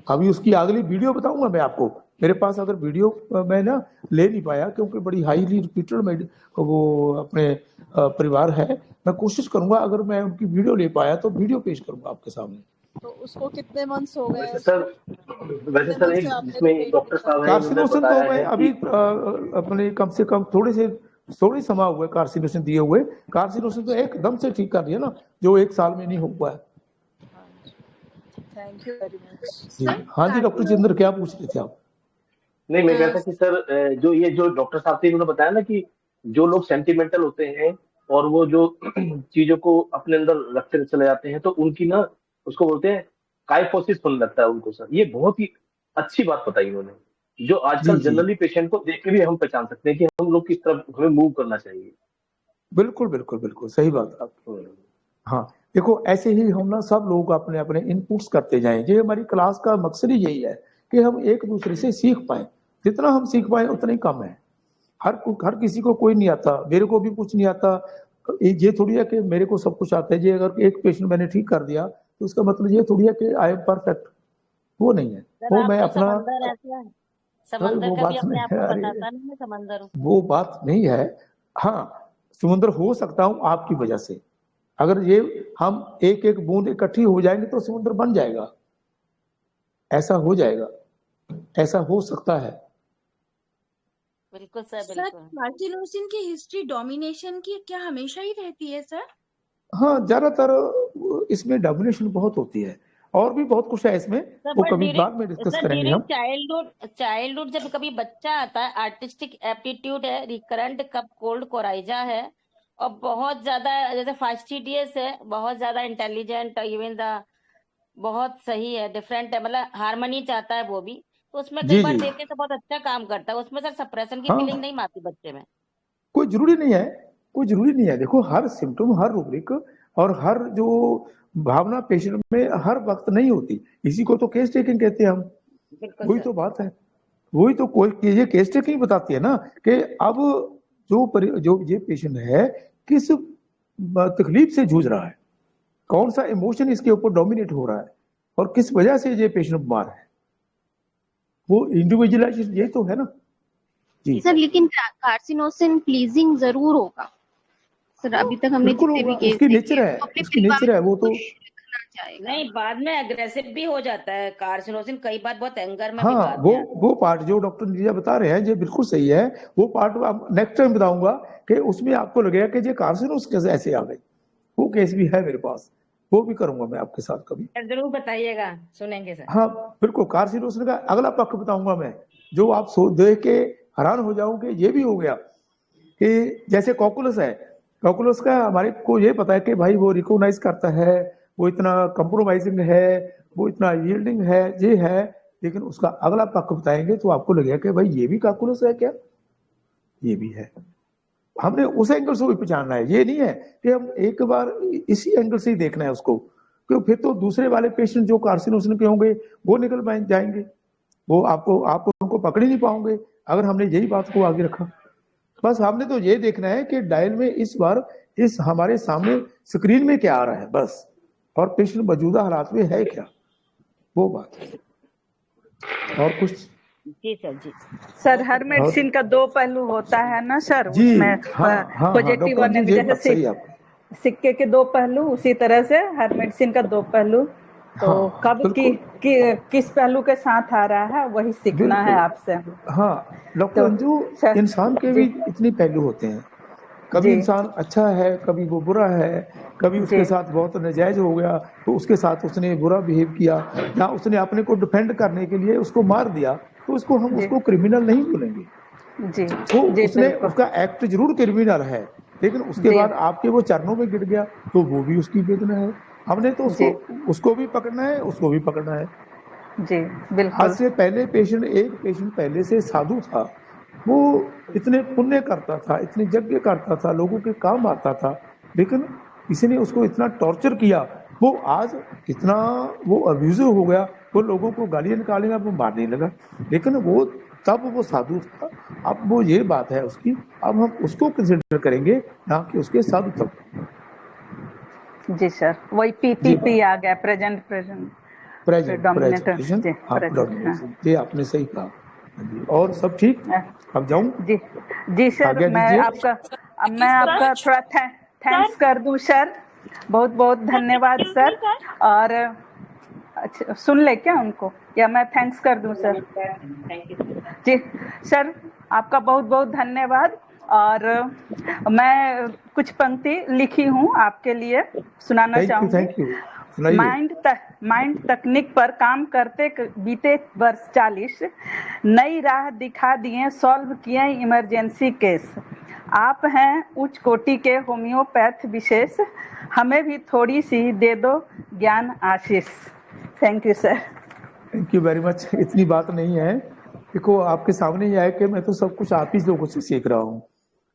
अभी उसकी अगली वीडियो बताऊंगा मैं आपको। मेरे पास अगर वीडियो मैं ना ले नहीं पाया क्योंकि बड़ी हाईली रिपीटेड वो अपने परिवार है, मैं कोशिश करूंगा अगर मैं उनकी वीडियो ले पाया तो वीडियो पेश करूंगा आपके सामने। तो उसको कितने मंथ्स हो गए? वैसे सर एक जिसमें डॉक्टर साहब हैं उन्होंने कार्सिनोसिन तो बताया मैं है अभी कि अपने कम से कम थोड़ी समय हुए कार्सिनोसिन दिए हुए। कार्सिनोसिन तो एकदम से ठीक कर दिया ना, जो 1 साल में नहीं हो पाया। Thank you very much. जी हाँ जी डॉक्टर जितेंद्र, क्या पूछ रहे थे आप? नहीं, मैं कहता कि सर जो डॉक्टर साहब थे उन्होंने बताया ना कि जो लोग सेंटिमेंटल होते हैं और वो जो चीजों को अपने अंदर रखते चले जाते हैं, तो उनकी ना उसको बोलते हैं काइफोसिस होने लगता है उनको। सर ये बहुत ही अच्छी बात बताई उन्होंने, जो जी आजकल जी जनरली पेशेंट को देख के भी हम पहचान सकते हैं कि हम लोग किस तरफ हमें मूव करना चाहिए। बिल्कुल बिल्कुल बिल्कुल सही बात आप। हाँ देखो, ऐसे ही हम ना सब लोग अपने अपने इनपुट्स करते जाएं। ये हमारी क्लास का मकसद ही यही है कि हम एक दूसरे से सीख पाए। जितना हम सीख पाए उतना ही कम है। हर किसी को कोई नहीं आता, मेरे को भी कुछ नहीं आता। ये थोड़ी है कि मेरे को सब कुछ आता है। ये अगर एक पेशेंट मैंने ठीक कर दिया तो उसका मतलब ये थोड़ी है कि आई एम परफेक्ट, वो नहीं है। सर वो आप मैं तो अपना, समंदर ऐसा है, अरे समंदर वो कभी बात अपने नहीं आप है, को अरे बताता नहीं मैं समंदर हूँ। वो बात नहीं है। हाँ समुद्र हो सकता हूँ आपकी वजह से। अगर ये हम एक एक बूंद इकट्ठी हो जाएंगे तो समुद्र बन जाएगा। ऐसा हो जाएगा, ऐसा हो सकता है। बिल्कुल सर, सर बिल्कुल। कार्सिनोसिन की हिस्ट्री डोमिनेशन की क्या हमेशा ही रहती है सर? हाँ ज्यादातर इसमें डोमिनेशन बहुत होती है, और भी बहुत कुछ है इसमें, सर वो बट कभी बाद में डिस्कस करेंगे ड्यूरिंग हम। चाइल्डहुड जब कभी बच्चा आता है, आर्टिस्टिक एप्टीट्यूड है, रिकरेंट कप कोल्ड कोराइजा है, और बहुत ज्यादा जैसे फास्टिडियस है, बहुत ज्यादा इंटेलिजेंट, इवन द बहुत सही है, डिफरेंट है, मतलब हारमोनी चाहता है वो भी, तो उसमें कई जी बार जी देते हैं तो बहुत अच्छा काम करता है। उसमें सर सप्रेशन की फीलिंग हाँ, नहीं आती बच्चे में। कोई जरूरी नहीं है, कोई जरूरी नहीं है। देखो हर सिम्टम, हर रूब्रिक और हर जो भावना पेशेंट में हर वक्त नहीं होती। इसी को तो केस टेकिंग कहते हैं हम। बिल्कुल वही सर। तो बात है, वही तो कोई ये केस टेकिंग बताती है ना कि अब जो ये पेशेंट है किस तकलीफ से जूझ रहा है, कौन सा इमोशन इसके ऊपर डोमिनेट हो रहा है, और किस वजह से ये पेशेंट बीमार है। वो इंडिविजुअलाइजेशन यही तो है ना जी। सर लेकिन कार्सिनोसिन प्लीजिंग जरूर होगा सर। अभी तक हमने बिल्कुल जितने भी होगा, केस उसकी देखे नेचर हैं है, वो अपने उसकी परिवार नेचर है को वो तो। खुश रखना चाहेगा। नहीं, बाद में अग्रेसिव भी हो जाता है कार्सिनोसिन, कई बार बहुत एंगर में भी हाँ बाद में आता है। वो पार्ट जो डॉक्टर नीरजा बता रहे हैं ये बिल्कुल सही है। वो पार्ट नेक्स्ट टाइम बताऊंगा कि उसमें आपको लगेगा कि ये कार्सिनोस कैसे ऐसे आ गई। वो केस भी है मेरे पास, वो भी करूंगा मैं आपके साथ कभी। सर जरूर बताइएगा, सुनेंगे सर। हाँ बिल्कुल, कार्सिनोसिन का अगला पक्ष बताऊंगा मैं, जो आप देख के हैरान हो जाओगे ये भी हो गया कि जैसे कॉकुलस है। कॉकुलस का हमारे को ये पता है कि भाई वो रिकॉग्नाइज करता है, वो इतना कंप्रोमाइजिंग है, वो इतना यील्डिंग है, ये है। लेकिन उसका अगला पक्ष बताएंगे तो आपको लगेगा कि भाई ये भी कॉकुलस है क्या, ये भी है। हमने उस एंगल से भी पहचानना है। ये नहीं है कि हम एक बार इसी एंगल से ही देखना है उसको, क्योंकि फिर तो दूसरे वाले पेशेंट जो कार्सिनोसिन के होंगे वो निकल जाएंगे। वो आप उनको पकड़ ही नहीं पाओगे अगर हमने यही बात को आगे रखा। बस हमने तो ये देखना है कि डायल में इस बार इस हमारे सामने स्क्रीन में क्या आ रहा है बस, और पेशेंट मौजूदा हालात में है क्या, वो बात है, और कुछ। जी सर। जी सर हर मेडिसिन का 2 पहलू होता है ना सर, जी उसमें हाँ पॉजिटिव और डॉक्टर जी ये नेगेटिव, बात सही जैसे है आपकी। सिक्के के 2 पहलू, उसी तरह से हर मेडिसिन का 2 पहलू। तो हाँ कब बिल्कुल किस पहलू के साथ आ रहा है वही सीखना है बिल्कुल। आपसे। हाँ डॉक्टर तो अंजू, सर इंसान के भी जी इतने पहलू होते हैं। कभी जी इंसान अच्छा है, कभी वो बुरा है, कभी उसके जी साथ बहुत नाजायज हो गया तो उसके साथ उसने बुरा बिहेव किया, या उसने अपने को डिफेंड करने के लिए उसको मार दिया, तो हम जी उसको क्रिमिनल नहीं बोलेंगे। जी वो जी उसने बिल्कुल उसका एक्ट जरूर क्रिमिनल है, लेकिन उसके जी बाद आपके वो चरणों में गिर गया तो वो भी उसकी वेदना है। हमने तो जी उसको भी पकड़ना है, उसको भी पकड़ना है। जी आज बिल्कुल से पहले एक पेशेंट पहले से साधु था, वो इतने पुण्य करता था, इतने यज्ञ करता था, लोगों के काम आता था, लेकिन किसी ने उसको इतना टॉर्चर किया, वो आज इतना वो अब्यूजिव हो गया, वो लोगों को गालियां निकालेगा, वो मारने लगा। लेकिन वो तब वो साधु था, अब वो ये बात है उसकी, अब हम उसको कंसिडर करेंगे ना कि उसके साधु तब। जी सर, वही ये पीपीपी बात आ गया, प्रेजेंट प्रेडोमिनेटर। प्रेजेंटेशन, जी हाँ प्रेजेंट, हाँ प्रेजेंटेशन, ये आपने सही कहा। हाँ जी, और सब ठीक। अब जाऊं, जी जी सर, आज्ञा दीजिए। मैं आपका थोड़ा थैंक्स कर दूं सर। बहुत बहुत धन्यवाद सर। और अच्छा, सुन ले क्या उनको, या मैं थैंक्स कर दूं सर? Thank you. जी सर, आपका बहुत बहुत धन्यवाद। और मैं कुछ पंक्ति लिखी हूँ आपके लिए, सुनाना चाहूंगी। थैंक यू, सुनाइए। माइंड तकनीक पर काम करते बीते वर्ष 40, नई राह दिखा दिए, सॉल्व किए इमरजेंसी केस। आप हैं उच्च कोटि के होम्योपैथ विशेष, हमें भी थोड़ी सी दे दो ज्ञान आशीष। Thank you sir. Thank you very much. इतनी बात नहीं है, देखो आपके सामने ही है कि मैं तो सब कुछ आप ही लोगों से सीख रहा हूँ,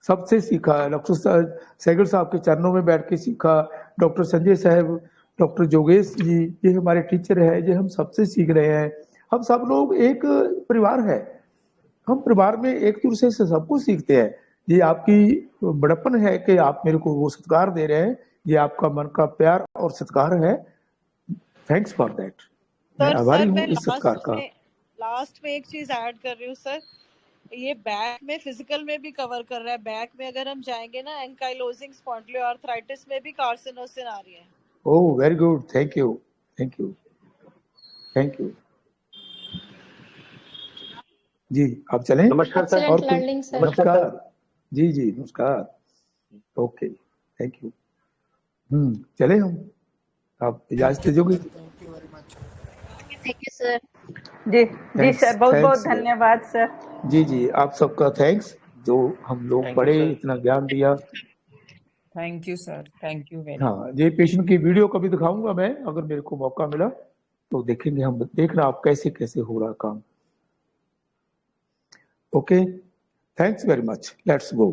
सबसे सीखा। डॉक्टर सहगल साहब के चरणों में बैठ के सीखा, डॉक्टर संजय साहब, डॉक्टर योगेश जी, ये हमारे टीचर है, ये हम सबसे सीख रहे हैं। हम सब लोग एक परिवार है, हम परिवार में एक दूसरे से सब कुछ सीखते हैं। ये आपकी बड़प्पन है कि आप मेरे को वो सत्कार दे रहे हैं, ये आपका मन का प्यार और सत्कार है। Thanks for that. मैं आभारी हूँ इस सत्कार का। लास्ट में एक चीज ऐड कर रही हूँ सर, ये बैक में फिजिकल में भी कवर कर रहा है। बैक में अगर हम जाएंगे ना, एंकाइलोजिंग स्पॉन्डिलोआर्थराइटिस में भी कार्सिनोसिन आ रही है। Oh very good, thank you, thank you, thank you. जी आप चलें। नमस्कार सर। और नमस्कार। जी जी नमस्कार। Okay thank you. चले हम, आप इजाजत दीजिए। Thank you sir. जी जी सर, बहुत बहुत धन्यवाद सर। जी जी आप सबका थैंक्स, जो हम लोग पढ़े, इतना ज्ञान दिया। Thank you sir, thank you very. हाँ, ये पेशेंट की वीडियो कभी दिखाऊंगा मैं, अगर मेरे को मौका मिला तो देखेंगे हम, देखना आप कैसे कैसे हो रहा काम। Okay, thanks very much, let's go.